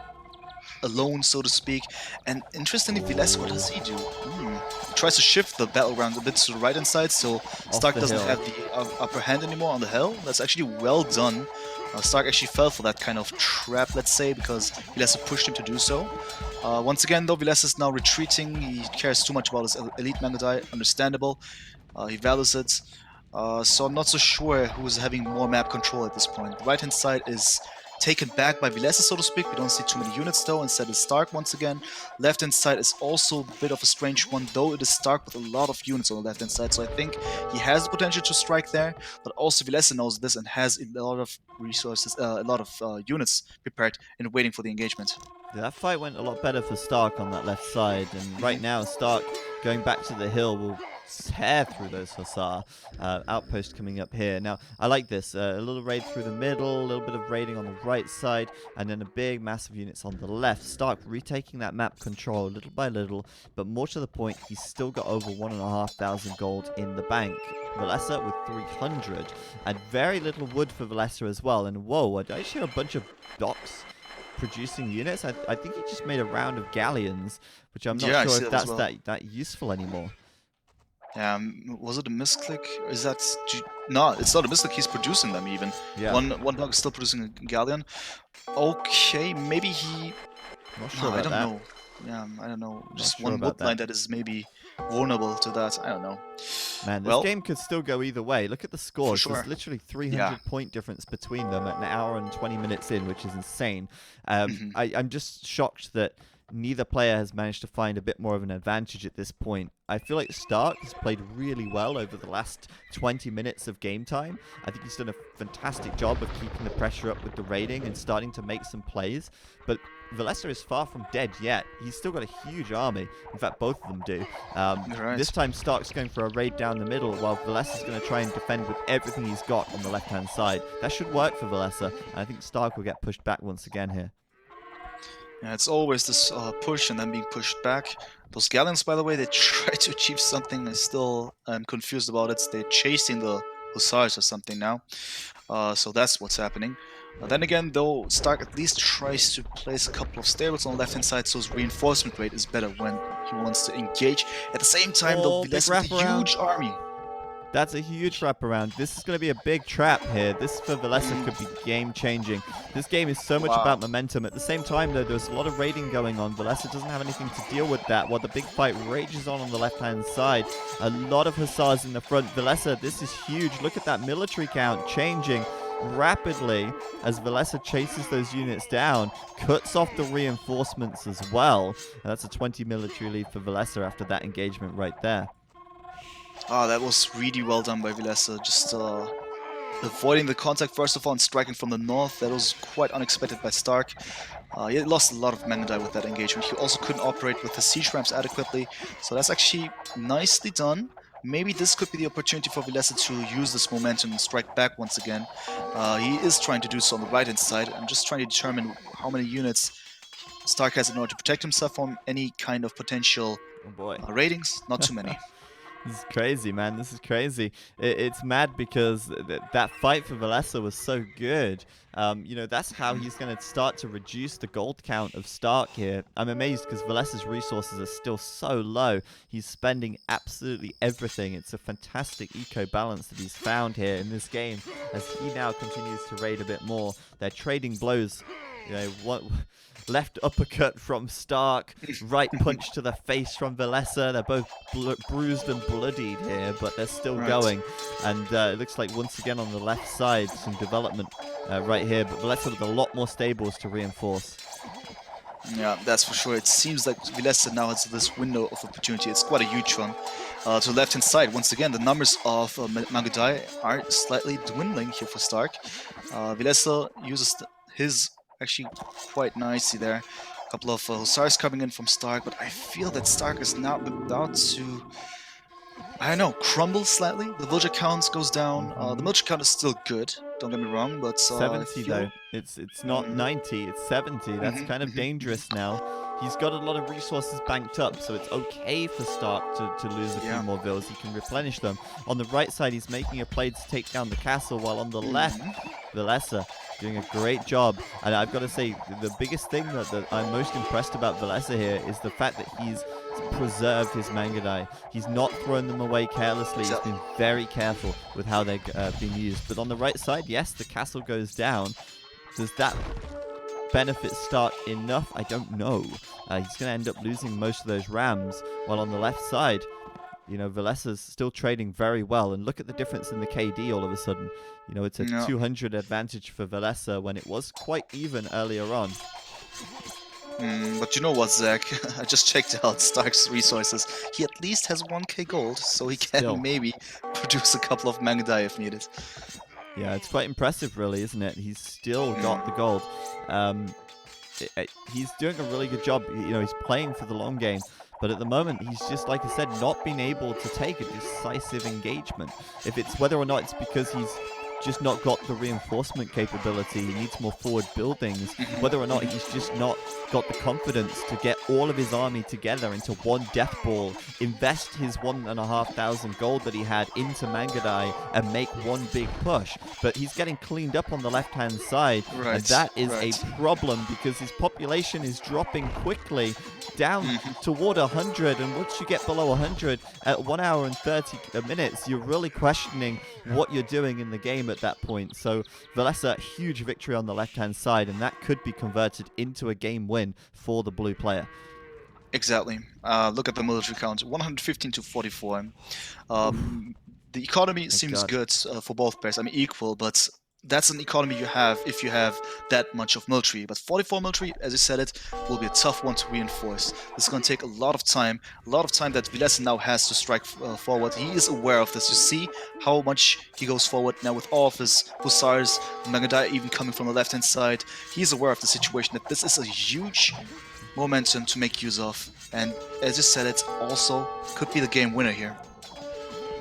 alone, so to speak. And interestingly, Villese, what does he do? He tries to shift the battleground a bit to the right-hand side, so Stark doesn't have the upper hand anymore on the hill. That's actually well done. Stark actually fell for that kind of trap, let's say, because Villese pushed him to do so. Once again, though, Villese is now retreating. He cares too much about his elite Mangadai, understandable. He values it. So I'm not so sure who's having more map control at this point. The right-hand side is taken back by Villese, so to speak. We don't see too many units, though. Instead, it's Stark once again. Left-hand side is also a bit of a strange one, though it is Stark with a lot of units on the left-hand side. So I think he has the potential to strike there, but also Villese knows this and has a lot of resources, a lot of units prepared and waiting for the engagement. Yeah, that fight went a lot better for Stark on that left side, and right now Stark going back to the hill will tear through those Hussar. Outpost coming up here. Now, I like this. A little raid through the middle, a little bit of raiding on the right side, and then a big, massive units on the left. Stark retaking that map control little by little, but more to the point, he's still got over 1,500 gold in the bank. Villese with 300, and very little wood for Villese as well. And whoa, I just hear a bunch of docks producing units. I think he just made a round of galleons, which I'm not sure if that's that useful anymore. Was it a misclick? Is that... No, it's not a misclick. He's producing them even. Yeah. One dog is still producing a galleon. Okay, maybe he... Not sure about that. I don't know. Yeah, I don't know. Just one woodline that is maybe vulnerable to that. I don't know. Man, this game could still go either way. Look at the scores. Sure. There's literally 300 point difference between them at an hour and 20 minutes in, which is insane. I'm just shocked that neither player has managed to find a bit more of an advantage at this point. I feel like Stark has played really well over the last 20 minutes of game time. I think he's done a fantastic job of keeping the pressure up with the raiding and starting to make some plays. But Villese is far from dead yet. He's still got a huge army. In fact, both of them do. This time Stark's going for a raid down the middle, while Villese is going to try and defend with everything he's got on the left-hand side. That should work for Villese. I think Stark will get pushed back once again here. Yeah, it's always this push and then being pushed back. Those galleons, by the way, they try to achieve something. I still am confused about it. They're chasing the Hussars or something now. So that's what's happening. Then again, though, Stark at least tries to place a couple of stables on the left-hand side, so his reinforcement rate is better when he wants to engage. At the same time, though, Villese with a huge army. That's a huge wraparound. This is going to be a big trap here. This for Villese could be game-changing. This game is so much about momentum. At the same time, though, there's a lot of raiding going on. Villese doesn't have anything to deal with that, while the big fight rages on the left-hand side. A lot of Hussars in the front. Villese, this is huge. Look at that military count changing rapidly as Villese chases those units down, cuts off the reinforcements as well. And that's a 20 military lead for Villese after that engagement right there. That was really well done by Villese. Just avoiding the contact first of all and striking from the north. That was quite unexpected by Stark. He lost a lot of Mangadai with that engagement. He also couldn't operate with the siege ramps adequately. So that's actually nicely done. Maybe this could be the opportunity for Villese to use this momentum and strike back once again. He is trying to do so on the right-hand side. I'm just trying to determine how many units Stark has in order to protect himself from any kind of potential ratings. Not too many. This is crazy, man. This is crazy. It's mad because that fight for Villese was so good. You know, that's how he's going to start to reduce the gold count of Stark here. I'm amazed because Villese's resources are still so low. He's spending absolutely everything. It's a fantastic eco balance that he's found here in this game as he now continues to raid a bit more. They're trading blows. You know, left uppercut from Stark, right punch to the face from Villese. They're both bruised and bloodied here, but they're still going. And it looks like once again on the left side, some development right here, but Villese with a lot more stables to reinforce. Yeah, that's for sure. It seems like Villese now has this window of opportunity. It's quite a huge one. To the left-hand side, once again, the numbers of Magadai are slightly dwindling here for Stark. Villese uses his actually quite nicely there. A couple of Hussars coming in from Stark, but I feel that Stark is now about to, I don't know, crumble slightly. The villager count goes down. The villager count is still good, don't get me wrong, but 70 though. It's not 90, it's 70. That's kind of dangerous now. He's got a lot of resources banked up, so it's okay for Stark to lose a few more vills. He can replenish them. On the right side, he's making a play to take down the castle, while on the left, Villese doing a great job. And I've got to say, the biggest thing that I'm most impressed about Villese here is the fact that he's preserved his Mangadai. He's not thrown them away carelessly. He's been very careful with how they're being used. But on the right side, yes, the castle goes down. Does that benefit Stark enough? I don't know. He's going to end up losing most of those rams, while on the left side, you know, Villese's still trading very well. And look at the difference in the KD all of a sudden. You know, it's a 200 advantage for Villese when it was quite even earlier on. But you know what, Zach? I just checked out Stark's resources. He at least has 1k gold, so he can maybe produce a couple of Mangadai if needed. Yeah, it's quite impressive, really, isn't it? He's still got the gold. He's doing a really good job. You know, he's playing for the long game. But at the moment, he's just, like I said, not been able to take a decisive engagement. If it's whether or not it's because he's just not got the reinforcement capability, he needs more forward buildings, whether or not he's just not got the confidence to get all of his army together into one death ball, invest his 1,500 gold that he had into Mangadai, and make one big push. But he's getting cleaned up on the left-hand side, and that is a problem because his population is dropping quickly down toward 100, and once you get below 100 at 1 hour and 30 minutes, you're really questioning what you're doing in the game at that point. So Villese, huge victory on the left-hand side, and that could be converted into a game win for the blue player. Exactly. Look at the military count, 115 to 44. The economy seems good for both players. I mean, equal, but that's an economy you have if you have that much of military. But 44 military, as you said it, will be a tough one to reinforce. It's going to take a lot of time that Villese now has to strike forward. He is aware of this. You see how much he goes forward now with all of his Hussars, Magadai even coming from the left-hand side. He's aware of the situation, that this is a huge momentum to make use of. And as you said, it also could be the game winner here.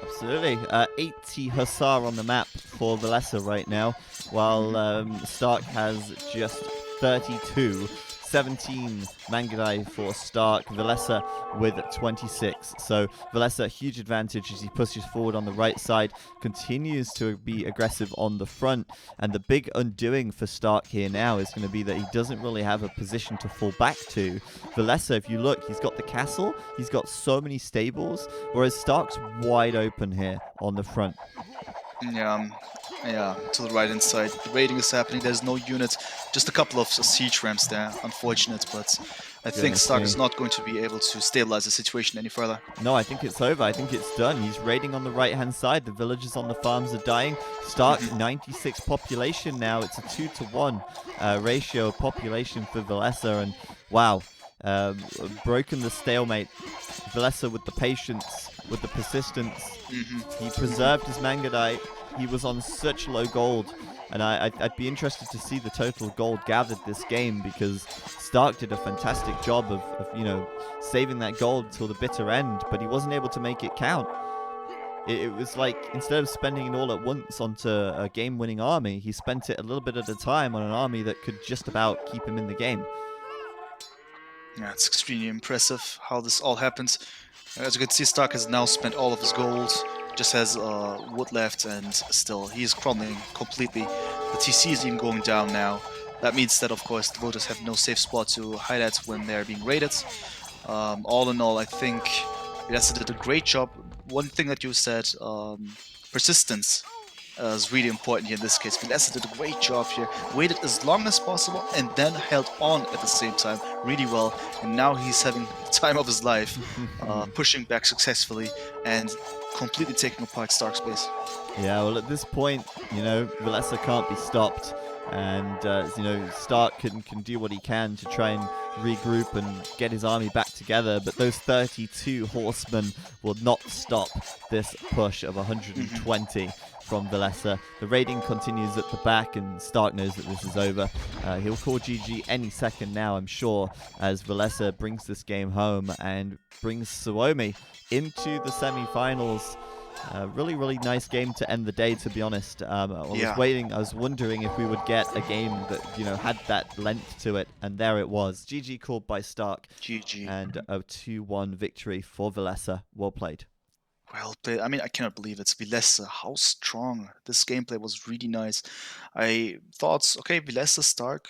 Absolutely. 80 Hussar on the map for Villese right now, while Stark has just 32. 17 Mangadai for Stark, Villese with 26. So Villese, huge advantage as he pushes forward on the right side, continues to be aggressive on the front, and the big undoing for Stark here now is going to be that he doesn't really have a position to fall back to. Villese, if you look, he's got the castle, he's got so many stables, whereas Stark's wide open here on the front. Yeah, to the right hand side. The raiding is happening. There's no unit. Just a couple of siege ramps there. Unfortunate, but I think Stark is not going to be able to stabilize the situation any further. No, I think it's over. I think it's done. He's raiding on the right-hand side. The villagers on the farms are dying. Stark, 96 population now. It's a 2-to-1 ratio of population for Villese, and wow, broken the stalemate. Villese with the patience, with the persistence. He preserved his Mangadai. He was on such low gold, and I'd be interested to see the total gold gathered this game, because Stark did a fantastic job of you know, saving that gold till the bitter end, but he wasn't able to make it count. It was like, instead of spending it all at once onto a game-winning army, he spent it a little bit at a time on an army that could just about keep him in the game. Yeah, it's extremely impressive how this all happened. As you can see, Stark has now spent all of his gold, just has wood left, and still he's crumbling completely. The TC is even going down now. That means that, of course, the voters have no safe spot to hide at when they're being raided. All in all, I think Villese did a great job. One thing that you said, persistence. is really important here in this case. Villese did a great job here, waited as long as possible, and then held on at the same time really well. And now he's having the time of his life, pushing back successfully and completely taking apart Stark's base. Yeah, well, at this point, Villese can't be stopped. And, Stark can do what he can to try and regroup and get his army back together. But those 32 horsemen will not stop this push of 120 from Villese. The raiding continues at the back, and Stark knows that this is over. He'll call GG any second now, I'm sure, as Villese brings this game home and brings EScapeAoE into the semi-finals. Really, really nice game to end the day, to be honest. I was wondering if we would get a game that, had that length to it, and there it was. GG called by Stark. GG. And a 2-1 victory for Villese. Well played. Well played. I mean, I cannot believe it's Villese. How strong. This gameplay was really nice. I thought, okay, Villese, Stark.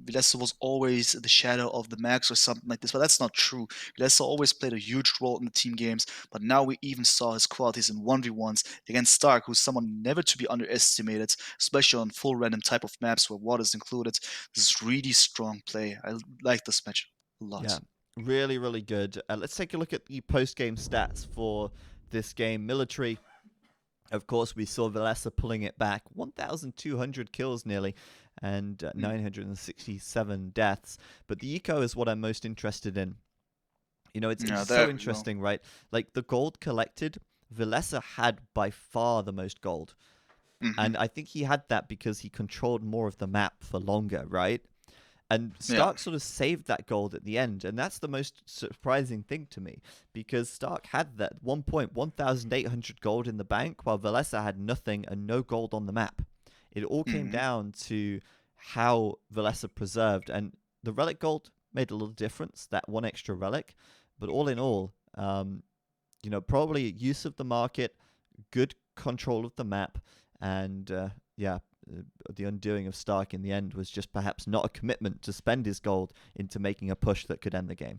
Villese was always the shadow of the Max or something like this, but that's not true. Villese always played a huge role in the team games, but now we even saw his qualities in 1v1s against Stark, who's someone never to be underestimated, especially on full random type of maps where water is included. This is really strong play. I like this match a lot. Yeah. Really, really good. Let's take a look at the post-game stats for this game. Military, of course, we saw Villese pulling it back. 1,200 kills nearly, and 967 deaths. But the eco is what I'm most interested in. It's so interesting, right? Like, the gold collected, Villese had by far the most gold. And I think he had that because he controlled more of the map for longer, right? And Stark sort of saved that gold at the end, and that's the most surprising thing to me, because Stark had that 1,800 gold in the bank, while Villese had nothing and no gold on the map. It all came down to how Villese preserved, and the relic gold made a little difference, that one extra relic, but all in all, probably use of the market, good control of the map, and the undoing of Stark in the end was just perhaps not a commitment to spend his gold into making a push that could end the game.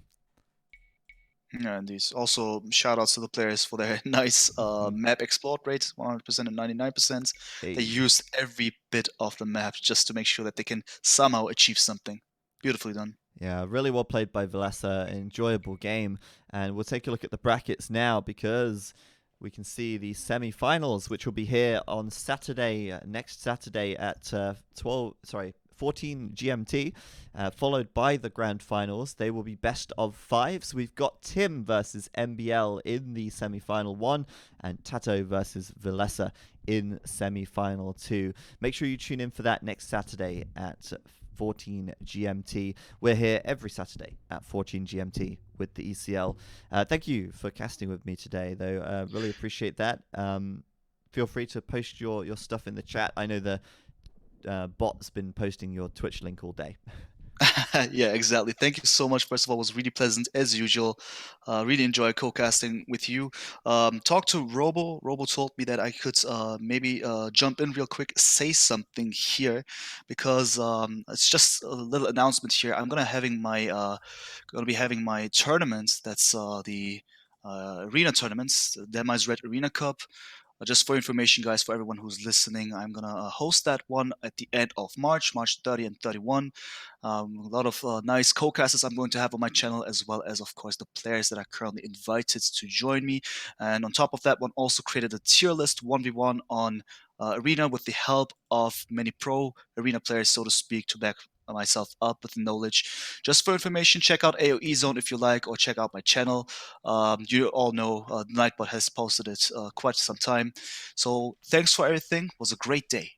Yeah, indeed. Also, shout outs to the players for their nice map exploit rate, 100% and 99%. Hey. They used every bit of the map just to make sure that they can somehow achieve something. Beautifully done. Yeah, really well played by Villese. Enjoyable game. And we'll take a look at the brackets now, because we can see the semi-finals, which will be here on Saturday, next Saturday at 14 GMT, followed by the grand finals. They will be best of 5. So we've got Tim versus MBL in the semi-final 1, and Tato versus Villese in semi-final 2. Make sure you tune in for that next Saturday at 14 GMT. We're here every Saturday at 14 GMT with the ECL. Thank you for casting with me today, though. Really appreciate that. Feel free to post your stuff in the chat. I know the bot's been posting your Twitch link all day. Yeah, exactly. Thank you so much. First of all, it was really pleasant as usual. Really enjoy co-casting with you. Talk to Robo. Robo told me that I could maybe jump in real quick, say something here, because it's just a little announcement here. I'm gonna be having my tournament. That's the arena tournaments, the Demise Red Arena Cup. Just for information, guys, for everyone who's listening, I'm going to host that one at the end of March 30 and 31. A lot of nice co-casters I'm going to have on my channel, as well as, of course, the players that are currently invited to join me. And on top of that one, also created a tier list 1v1 on Arena with the help of many pro Arena players, so to speak, to back myself up with knowledge. Just for information, check out AoE Zone if you like, or check out my channel. You all know Nightbot has posted it quite some time. So thanks for everything. It was a great day.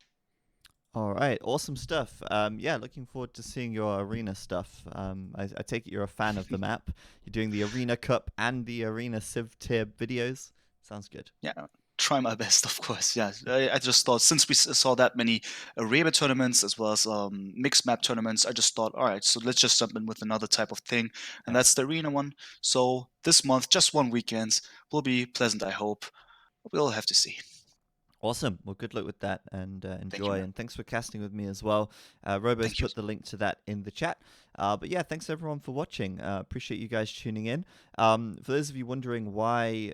All right, awesome stuff. Yeah, looking forward to seeing your arena stuff. I take it you're a fan of the map. You're doing the Arena Cup and the Arena Civ tier videos. Sounds good. Yeah, try my best, of course. Yeah, I just thought, since we saw that many arena tournaments as well as mixed map tournaments, I just thought, all right, so let's just jump in with another type of thing, and that's the arena one. So this month, just one weekend, will be pleasant, I hope. We'll have to see. Awesome. Well, good luck with that, and enjoy. And thanks for casting with me as well. Robo's put the link to that in the chat. But yeah, thanks everyone for watching. Appreciate you guys tuning in. For those of you wondering why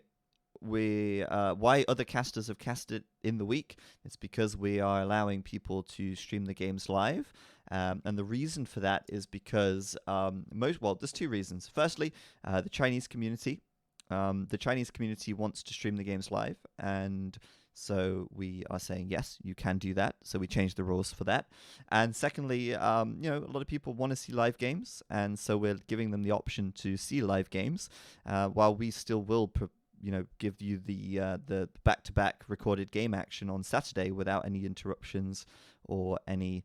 why other casters have casted in the week. It's because we are allowing people to stream the games live. And the reason for that is because there's two reasons. Firstly, the Chinese community. The Chinese community wants to stream the games live, and so we are saying yes, you can do that. So we changed the rules for that. And secondly, a lot of people want to see live games, and so we're giving them the option to see live games, while we still will give you the back-to-back recorded game action on Saturday without any interruptions or any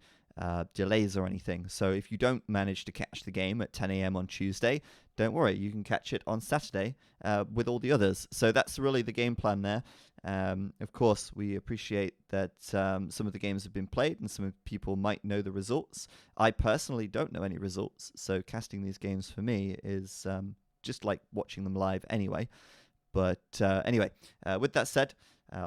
delays or anything. So if you don't manage to catch the game at 10 a.m. on Tuesday, don't worry, you can catch it on Saturday with all the others. So that's really the game plan there. Of course, we appreciate that some of the games have been played and some people might know the results. I personally don't know any results, so casting these games for me is just like watching them live anyway. But anyway, with that said,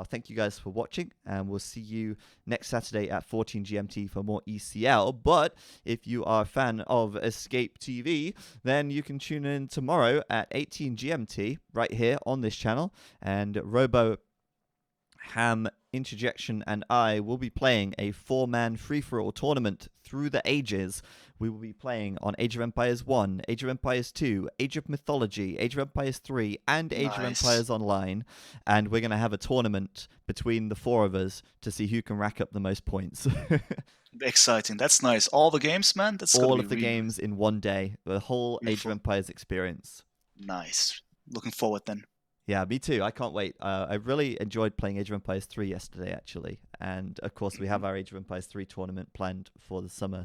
thank you guys for watching, and we'll see you next Saturday at 14 GMT for more ECL. But if you are a fan of Escape TV, then you can tune in tomorrow at 18 GMT right here on this channel, and Robo, Ham, Interjection, and I will be playing a 4-man free-for-all tournament through the ages. We will be playing on Age of Empires 1, Age of Empires 2, Age of Mythology, Age of Empires 3, and Age of Empires Online. And we're going to have a tournament between the 4 of us to see who can rack up the most points. Exciting. That's nice. All the games, man? That's all of the games in one day. The whole beautiful. Age of Empires experience. Nice. Looking forward then. Yeah, me too. I can't wait. I really enjoyed playing Age of Empires 3 yesterday, actually. And, of course, we have our Age of Empires 3 tournament planned for the summer.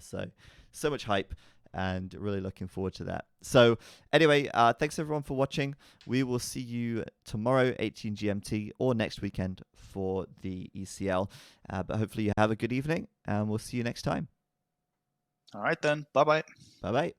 So much hype, and really looking forward to that. So, anyway, thanks, everyone, for watching. We will see you tomorrow, 18 GMT, or next weekend for the ECL. But hopefully you have a good evening, and we'll see you next time. All right, then. Bye-bye. Bye-bye.